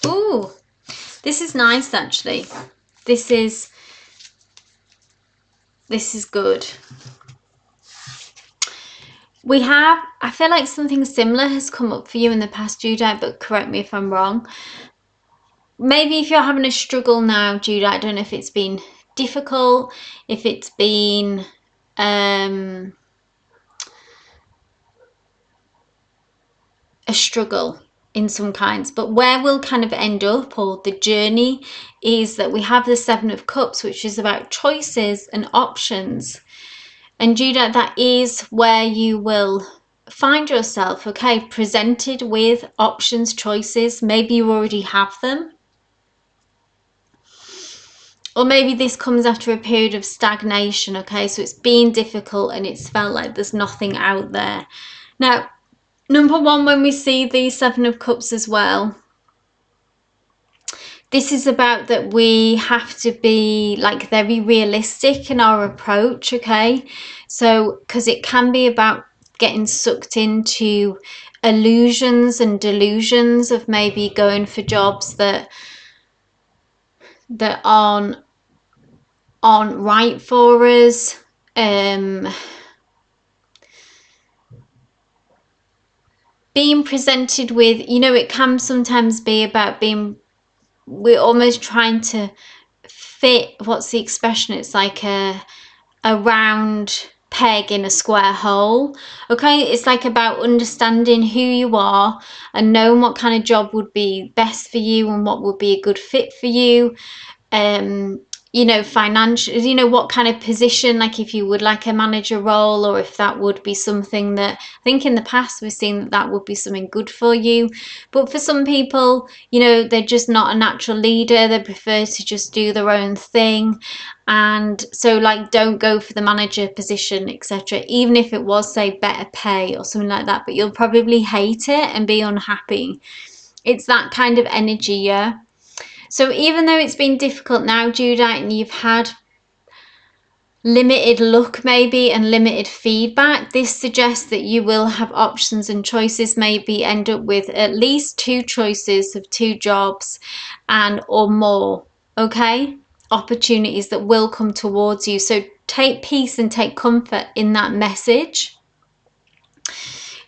Speaker 1: Ooh, this is nice actually. This is good. We have, I feel like something similar has come up for you in the past, Judite, but correct me if I'm wrong. Maybe if you're having a struggle now, Judite, I don't know if it's been difficult, if it's been a struggle in some kinds, but where we'll kind of end up, or the journey, is that we have the Seven of Cups, which is about choices and options. And Judite, that is where you will find yourself, okay, presented with options, choices. Maybe you already have them. Or maybe this comes after a period of stagnation, okay? So it's been difficult and it's felt like there's nothing out there. Now, Number one, when we see the Seven of Cups as well, this is about that we have to be like very realistic in our approach, okay? So, because it can be about getting sucked into illusions and delusions of maybe going for jobs that aren't right for us. Being presented with, you know, it can sometimes be about we're almost trying to fit, what's the expression? It's like a round peg in a square hole. Okay, it's like about understanding who you are and knowing what kind of job would be best for you and what would be a good fit for you. You know, financial, you know, what kind of position, like if you would like a manager role, or if that would be something that, I think in the past we've seen that that would be something good for you. But for some people, you know, they're just not a natural leader, they prefer to just do their own thing. And so like, don't go for the manager position, etc., even if it was, say, better pay or something like that, but you'll probably hate it and be unhappy. It's that kind of energy, yeah. So even though it's been difficult now, Judite, and you've had limited luck maybe and limited feedback, this suggests that you will have options and choices, maybe end up with at least 2 choices of 2 jobs and or more, okay? Opportunities that will come towards you. So take peace and take comfort in that message.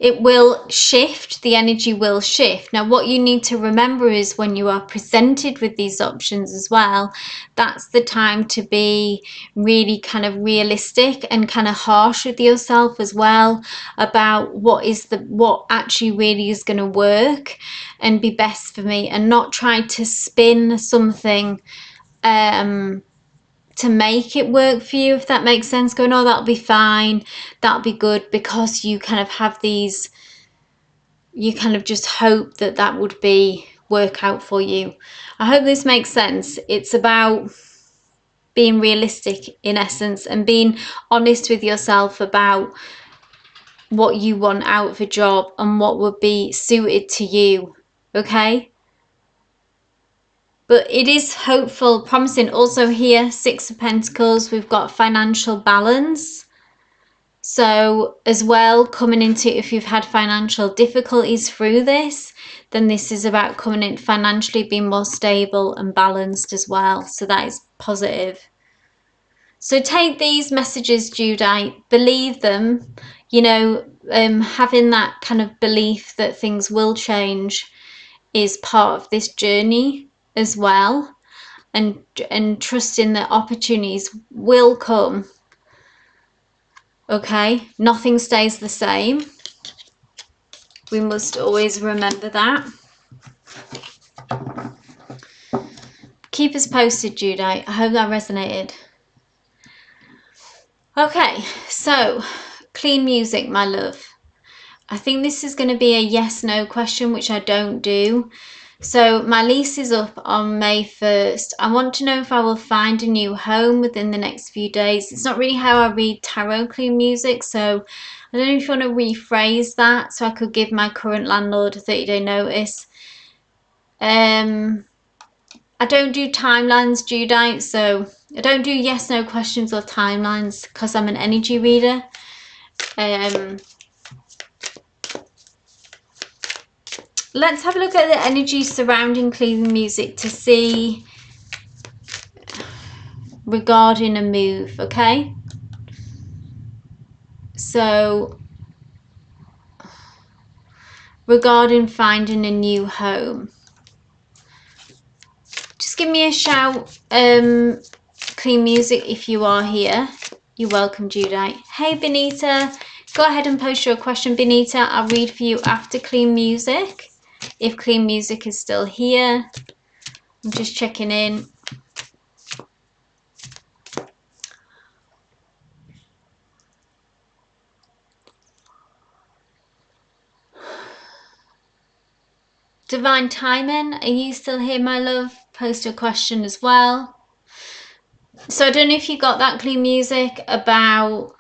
Speaker 1: It will shift, the energy will shift. Now, what you need to remember is when you are presented with these options as well, that's the time to be really kind of realistic and kind of harsh with yourself as well about what actually really is going to work and be best for me, and not try to spin something to make it work for you, if that makes sense. Going, oh, that'll be fine, that'll be good, because you kind of have these, you kind of just hope that that would be work out for you. I hope this makes sense. It's about being realistic in essence and being honest with yourself about what you want out of a job and what would be suited to you, okay? But it is hopeful, promising. Also here, 6 of Pentacles, we've got financial balance. So as well, coming into, if you've had financial difficulties through this, then this is about coming in financially, being more stable and balanced as well. So that is positive. So take these messages, Judite, believe them, you know, having that kind of belief that things will change is part of this journey as well, and trusting that opportunities will come. Okay, nothing stays the same. We must always remember that. Keep us posted, Judite. I hope that resonated. Okay, so clean music, my love. I think this is going to be a yes/no question, which I don't do. So my lease is up on May 1st. I want to know if I will find a new home within the next few days. It's not really how I read tarot clean music, so I don't know if you want to rephrase that so I could give my current landlord a 30-day notice. I don't do timelines, Judite, so I don't do yes/no questions or timelines because I'm an energy reader. Let's have a look at the energy surrounding clean music to see regarding a move, okay? So regarding finding a new home, just give me a shout, clean music, if you are here. You're welcome, Judite. Hey, Benita, go ahead and post your question, Benita. I'll read for you after clean music, if clean music is still here. I'm just checking in. Divine Timing, are you still here, my love? Post a question as well. So I don't know if you got that, clean music, about,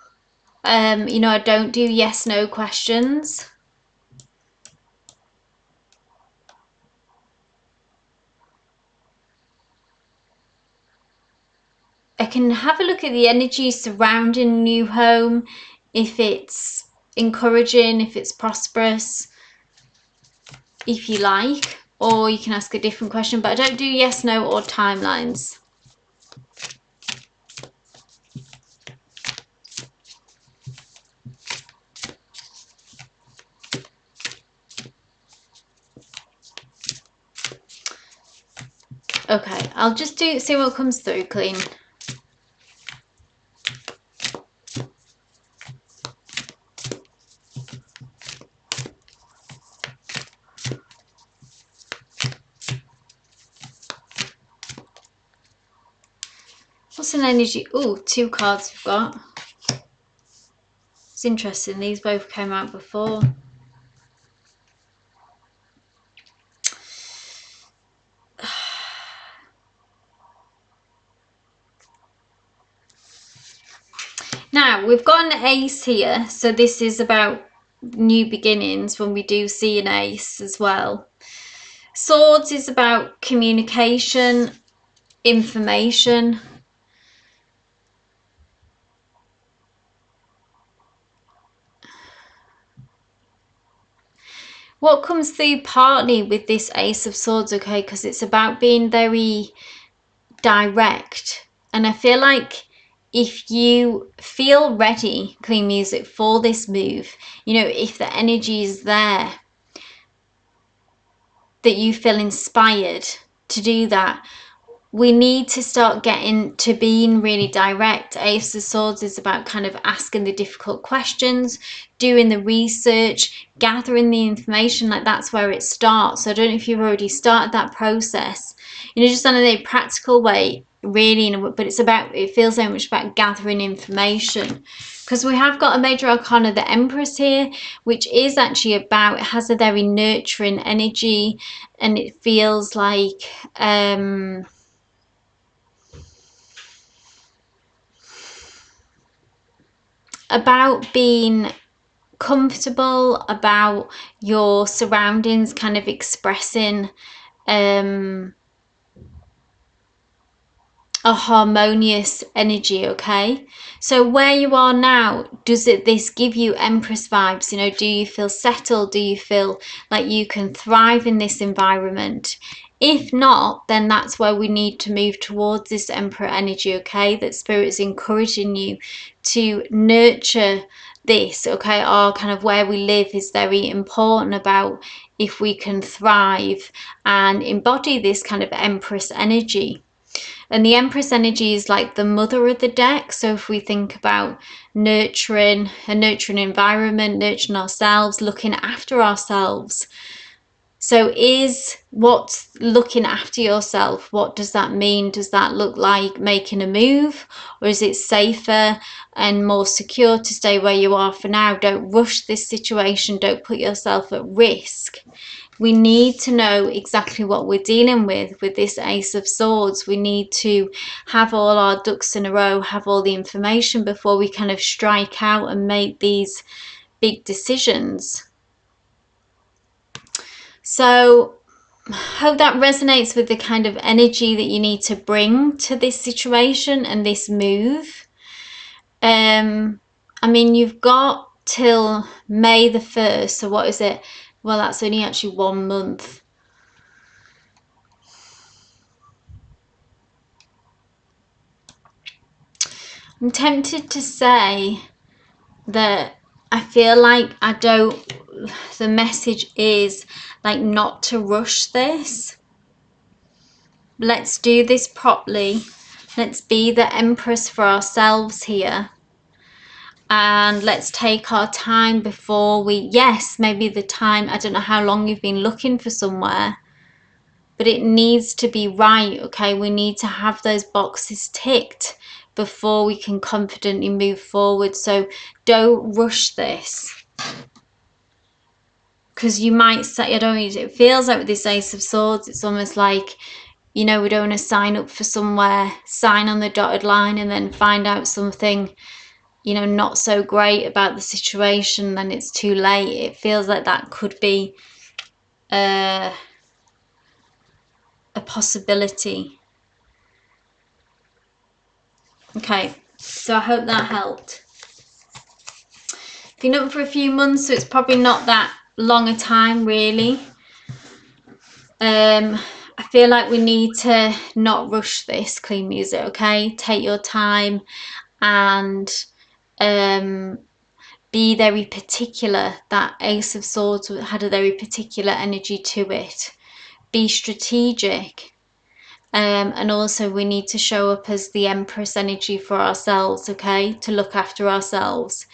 Speaker 1: you know, I don't do yes/no questions. I can have a look at the energy surrounding new home, if it's encouraging, if it's prosperous, if you like, or you can ask a different question, but I don't do yes, no, or timelines. Okay, I'll just see what comes through, Clean. What's an energy? Oh, 2 cards we've got. It's interesting. These both came out before. Now, we've got an ace here. So this is about new beginnings when we do see an ace as well. Swords is about communication, information. What comes through partly with this Ace of Swords, okay, because it's about being very direct. And I feel like if you feel ready, Clean Music, for this move, you know, if the energy is there, that you feel inspired to do that, we need to start getting to being really direct. Ace of Swords is about kind of asking the difficult questions, doing the research, gathering the information. Like, that's where it starts. So I don't know if you've already started that process, you know, just in a practical way, really, but it's about, it feels so much about gathering information. Because we have got a major arcana, the Empress here, which is actually about, it has a very nurturing energy, and it feels like about being comfortable, about your surroundings, kind of expressing a harmonious energy. Okay, so where you are now, does this give you Empress vibes? You know, do you feel settled? Do you feel like you can thrive in this environment? If not, then that's where we need to move towards this Emperor energy, okay? That Spirit is encouraging you to nurture this, okay? Our kind of where we live is very important about if we can thrive and embody this kind of Empress energy. And the Empress energy is like the mother of the deck. So if we think about nurturing, a nurturing environment, nurturing ourselves, looking after ourselves. So is what's looking after yourself, what does that mean? Does that look like making a move, or is it safer and more secure to stay where you are for now? Don't rush this situation. Don't put yourself at risk. We need to know exactly what we're dealing with this Ace of Swords. We need to have all our ducks in a row, have all the information before we kind of strike out and make these big decisions. So I hope that resonates with the kind of energy that you need to bring to this situation and this move. I mean, you've got till May the 1st. So what is it? Well, that's only actually 1 month. I'm tempted to say that I feel like the message is like not to rush this. Let's do this properly. Let's be the Empress for ourselves here. And let's take our time before we, yes, maybe the time, I don't know how long you've been looking for somewhere, but it needs to be right, okay? We need to have those boxes ticked before we can confidently move forward. So don't rush this. Because you might say, I don't know, it feels like with this Ace of Swords, it's almost like, you know, we don't want to sign up for somewhere, sign on the dotted line, and then find out something, you know, not so great about the situation, then it's too late. It feels like that could be a possibility. Okay, so I hope that helped. Been up for a few months, so it's probably not that long a time really. I feel like we need to not rush this clean music, okay? Take your time and be very particular. That Ace of Swords had a very particular energy to it. Be strategic. And also we need to show up as the Empress energy for ourselves, okay? To look after ourselves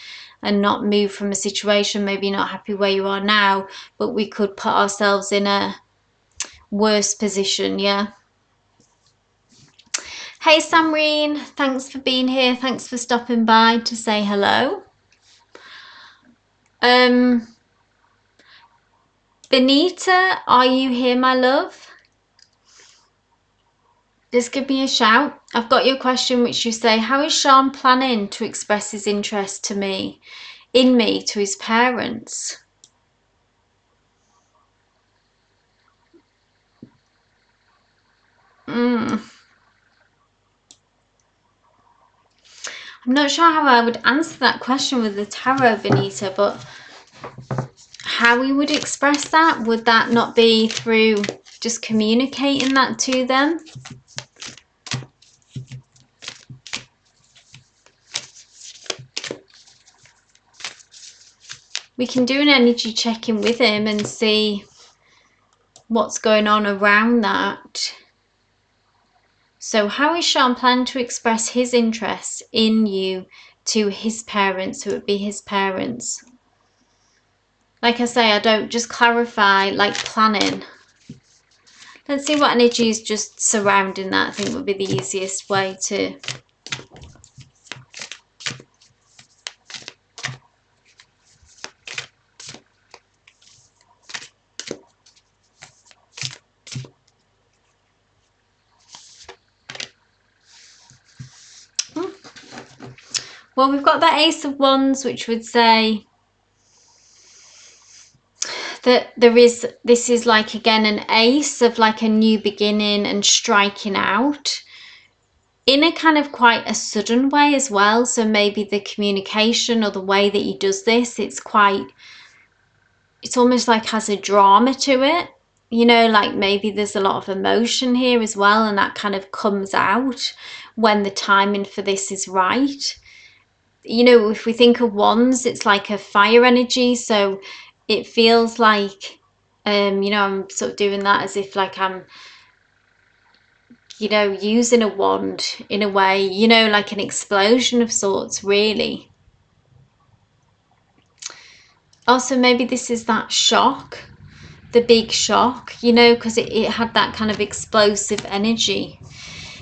Speaker 1: and not move from a situation, maybe not happy where you are now, but we could put ourselves in a worse position, yeah? Hey Samreen, thanks for being here. Thanks for stopping by to say hello. Benita, are you here, my love? Just give me a shout. I've got your question which you say, how is Sean planning to express his interest to me, in me, to his parents? I'm not sure how I would answer that question with the tarot, Benita, but how we would express that, would that not be through just communicating that to them? We can do an energy check-in with him and see what's going on around that. So how is Sean planning to express his interest in you to his parents, who would be his parents? Like I say, I don't just clarify, like planning. Let's see what energy is just surrounding that. I think would be the easiest way to... Well, we've got that Ace of Wands, which would say that this is like, again, an ace of like a new beginning and striking out in a kind of quite a sudden way as well. So maybe the communication or the way that he does this, it's almost like has a drama to it, you know, like maybe there's a lot of emotion here as well, and that kind of comes out when the timing for this is right. You know, if we think of wands, it's like a fire energy, so it feels like you know, I'm sort of doing that as if like I'm, you know, using a wand in a way, you know, like an explosion of sorts, really. Also, maybe this is that shock, the big shock, you know, because it had that kind of explosive energy.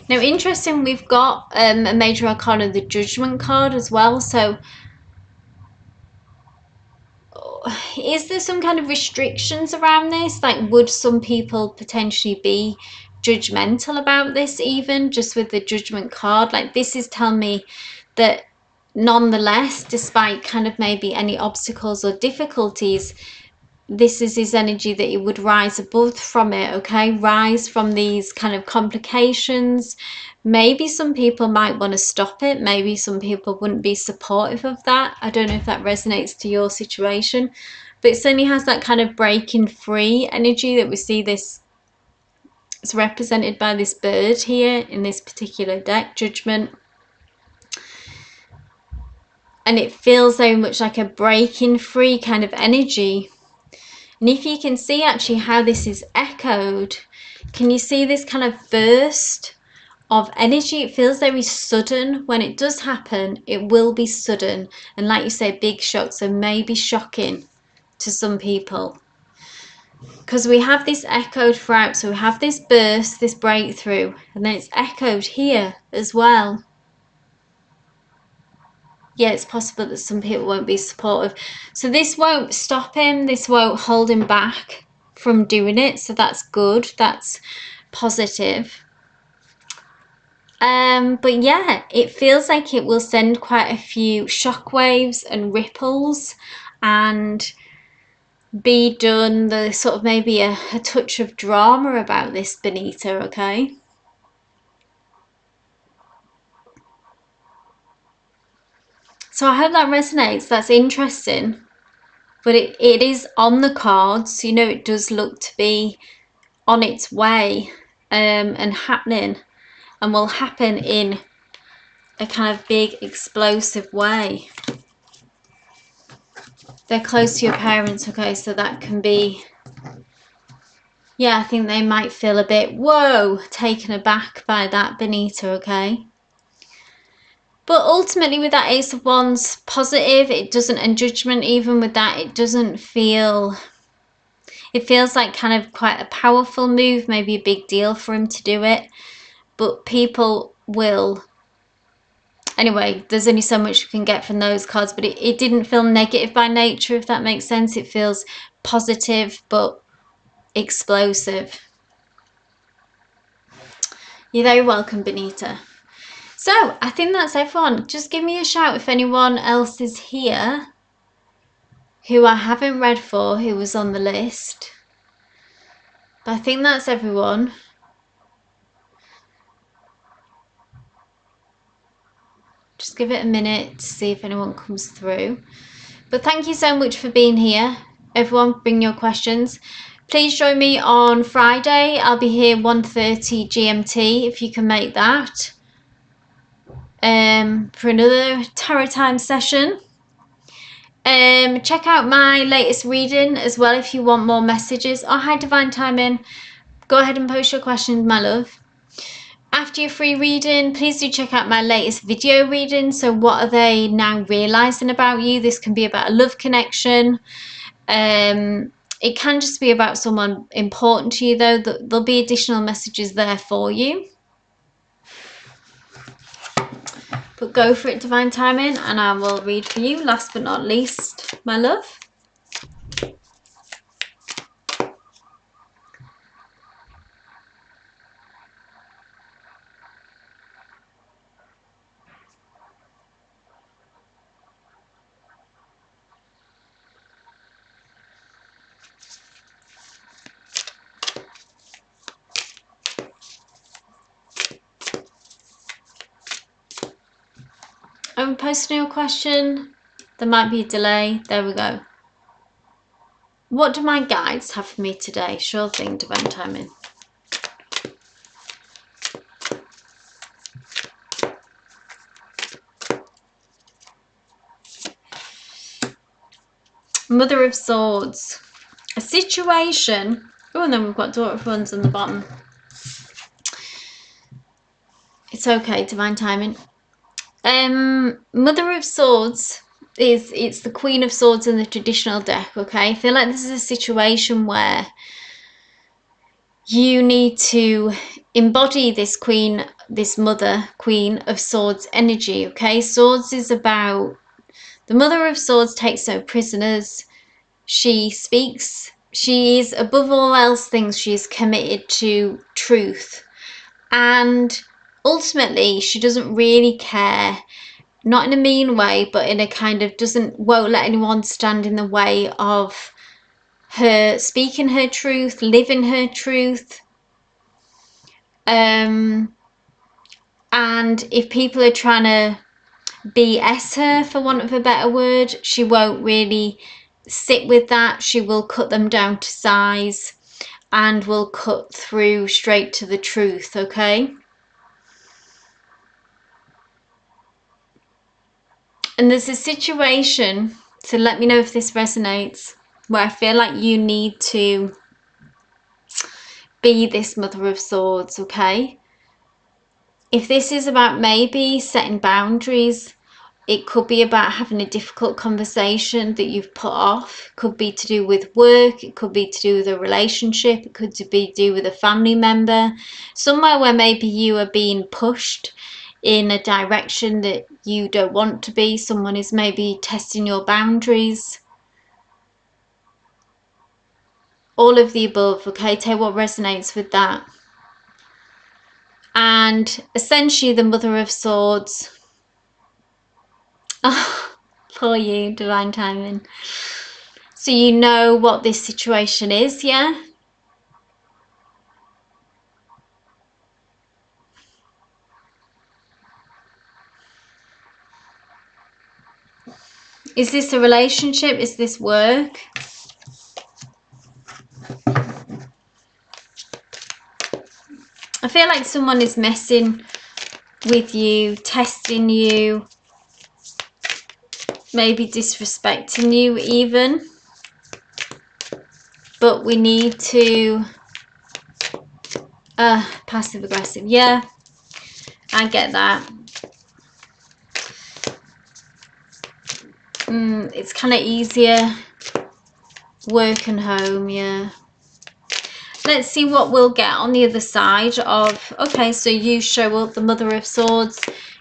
Speaker 1: Now, interesting, we've got a major arcana, the Judgment card as well. So is there some kind of restrictions around this? Like, would some people potentially be judgmental about this, even just with the Judgment card? Like, this is telling me that nonetheless, despite kind of maybe any obstacles or difficulties, this is his energy that he would rise above from it, okay? Rise from these kind of complications. Maybe some people might want to stop it. Maybe some people wouldn't be supportive of that. I don't know if that resonates to your situation, but it certainly has that kind of breaking free energy that we see this. It's represented by this bird here in this particular deck, Judgment. And it feels very much like a breaking free kind of energy. And if you can see actually how this is echoed, can you see this kind of burst of energy? It feels very sudden. When it does happen, it will be sudden. And like you say, big shock, so maybe shocking to some people. Because we have this echoed throughout, so we have this burst, this breakthrough, and then it's echoed here as well. Yeah, it's possible that some people won't be supportive. So this won't stop him. This won't hold him back from doing it. So that's good. That's positive. But yeah, it feels like it will send quite a few shockwaves and ripples and be done. There's sort of maybe a touch of drama about this, Benita, okay? So I hope that resonates. That's interesting. But it is on the cards. You know, it does look to be on its way and happening, and will happen in a kind of big explosive way. They're close to your parents, okay, so that can be, yeah, I think they might feel a bit, whoa, taken aback by that, Benita, okay? But ultimately with that Ace of Wands, positive, it doesn't, and Judgment, even with that, it doesn't feel, it feels like kind of quite a powerful move, maybe a big deal for him to do it. But people will, anyway, there's only so much you can get from those cards, but it didn't feel negative by nature, if that makes sense. It feels positive, but explosive. You're very welcome, Benita. So I think that's everyone. Just give me a shout if anyone else is here who I haven't read for, who was on the list. But I think that's everyone. Just give it a minute to see if anyone comes through. But thank you so much for being here. Everyone, bring your questions. Please join me on Friday. I'll be here 1:30 GMT if you can make that. For another tarot time session. Check out my latest reading as well if you want more messages. Oh, hi Divine Timing. Go ahead and post your questions, my love. After your free reading, please do check out my latest video reading. So what are they now realizing about you? This can be about a love connection. It can just be about someone important to you, though. There'll be additional messages there for you. But go for it, Divine Timing, and I will read for you. Last but not least, my love. I'm posting your question. There might be a delay. There we go. What do my guides have for me today? Sure thing, Divine Timing. Mother of Swords. A situation. Oh, and then we've got Daughter of Wands on the bottom. It's okay, Divine Timing. Mother of Swords it's the Queen of Swords in the traditional deck, okay? I feel like this is a situation where you need to embody this queen, this mother, Queen of Swords energy, okay? Swords is about, the Mother of Swords takes no prisoners. She speaks. She is, above all else things, she is committed to truth. And ultimately, she doesn't really care, not in a mean way, but in a kind of won't let anyone stand in the way of her speaking her truth, living her truth. And if people are trying to BS her, for want of a better word, she won't really sit with that. She will cut them down to size and will cut through straight to the truth, okay? And there's a situation, so let me know if this resonates, where I feel like you need to be this Mother of Swords, okay? If this is about maybe setting boundaries, it could be about having a difficult conversation that you've put off. It could be to do with work, it could be to do with a relationship, it could be to do with a family member, somewhere where maybe you are being pushed in a direction that you don't want to be. Someone is maybe testing your boundaries. All of the above, okay? Take what resonates with that. And essentially the Mother of Swords. Oh, poor you, Divine Timing. So you know what this situation is, yeah? Is this a relationship? Is this work? I feel like someone is messing with you, testing you, maybe disrespecting you even. But we need to... passive aggressive. Yeah, I get that. It's kind of easier work and home, yeah. Let's see what we'll get on the other side of... Okay, so you show up, the Mother of Swords.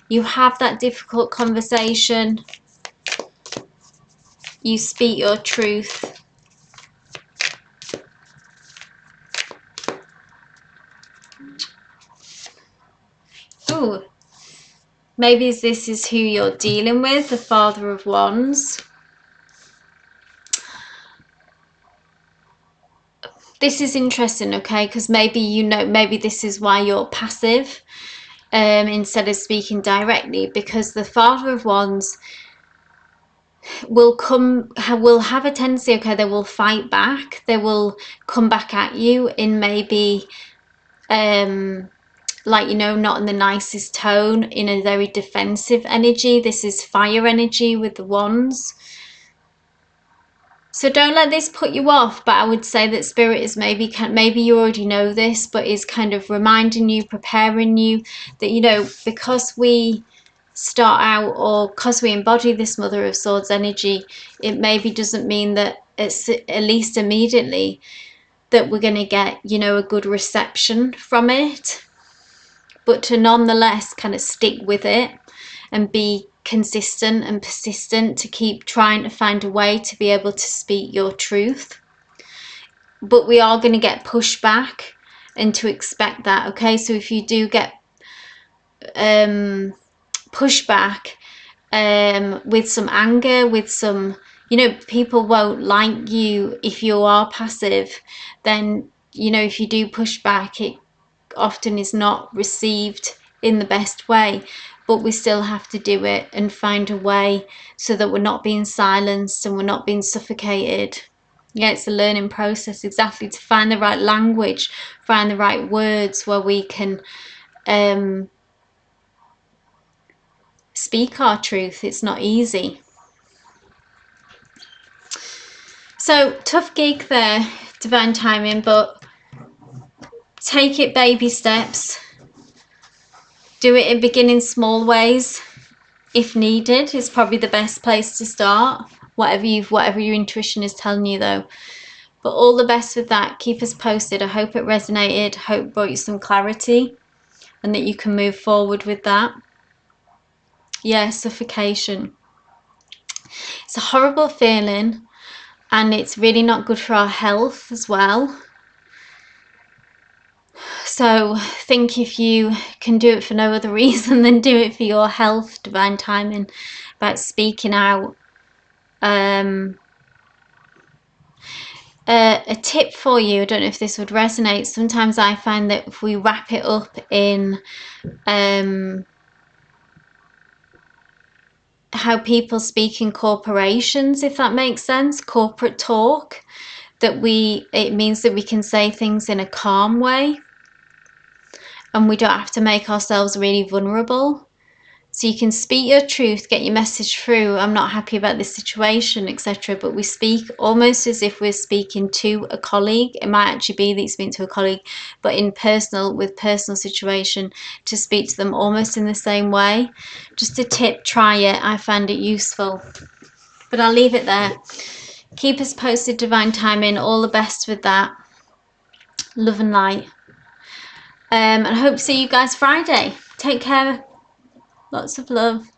Speaker 1: You have that difficult conversation. You speak your truth. Ooh. Maybe this is who you're dealing with, the Father of Wands. This is interesting, okay, because maybe you know, maybe this is why you're passive instead of speaking directly, because the Father of Wands will have a tendency, okay, they will fight back, they will come back at you in maybe like, you know, not in the nicest tone, in a very defensive energy. This is fire energy with the wands. So don't let this put you off, but I would say that Spirit is maybe you already know this, but is kind of reminding you, preparing you that, you know, because we start out, or because we embody this Mother of Swords energy, it maybe doesn't mean that it's, at least immediately, that we're going to get, you know, a good reception from it, but to nonetheless kind of stick with it and be consistent and persistent, to keep trying to find a way to be able to speak your truth. But we are going to get pushback, and to expect that, okay? So if you do get pushback with some anger, with some, you know, people won't like you if you are passive, then, you know, if you do push back, it often is not received in the best way, but we still have to do it and find a way so that we're not being silenced and we're not being suffocated. Yeah, it's a learning process, exactly, to find the right language, find the right words where we can speak our truth. It's not easy. So tough gig there, divine timing, but take it baby steps. Do it in beginning small ways if needed. Is probably the best place to start, whatever your intuition is telling you though. But all the best with that. Keep us posted. I hope it resonated, hope it brought you some clarity and that you can move forward with that. Yeah, suffocation. It's a horrible feeling, and it's really not good for our health as well. So think, if you can do it for no other reason than do it for your health, divine timing, about speaking out. A tip for you, I don't know if this would resonate, sometimes I find that if we wrap it up in how people speak in corporations, if that makes sense, corporate talk, that it means that we can say things in a calm way and we don't have to make ourselves really vulnerable. So you can speak your truth, get your message through. I'm not happy about this situation, etc. But we speak almost as if we're speaking to a colleague. It might actually be that you speak to a colleague, but in personal, with personal situation, to speak to them almost in the same way. Just a tip, try it. I find it useful. But I'll leave it there. Keep us posted, divine timing. All the best with that. Love and light. And I hope to see you guys Friday. Take care. Lots of love.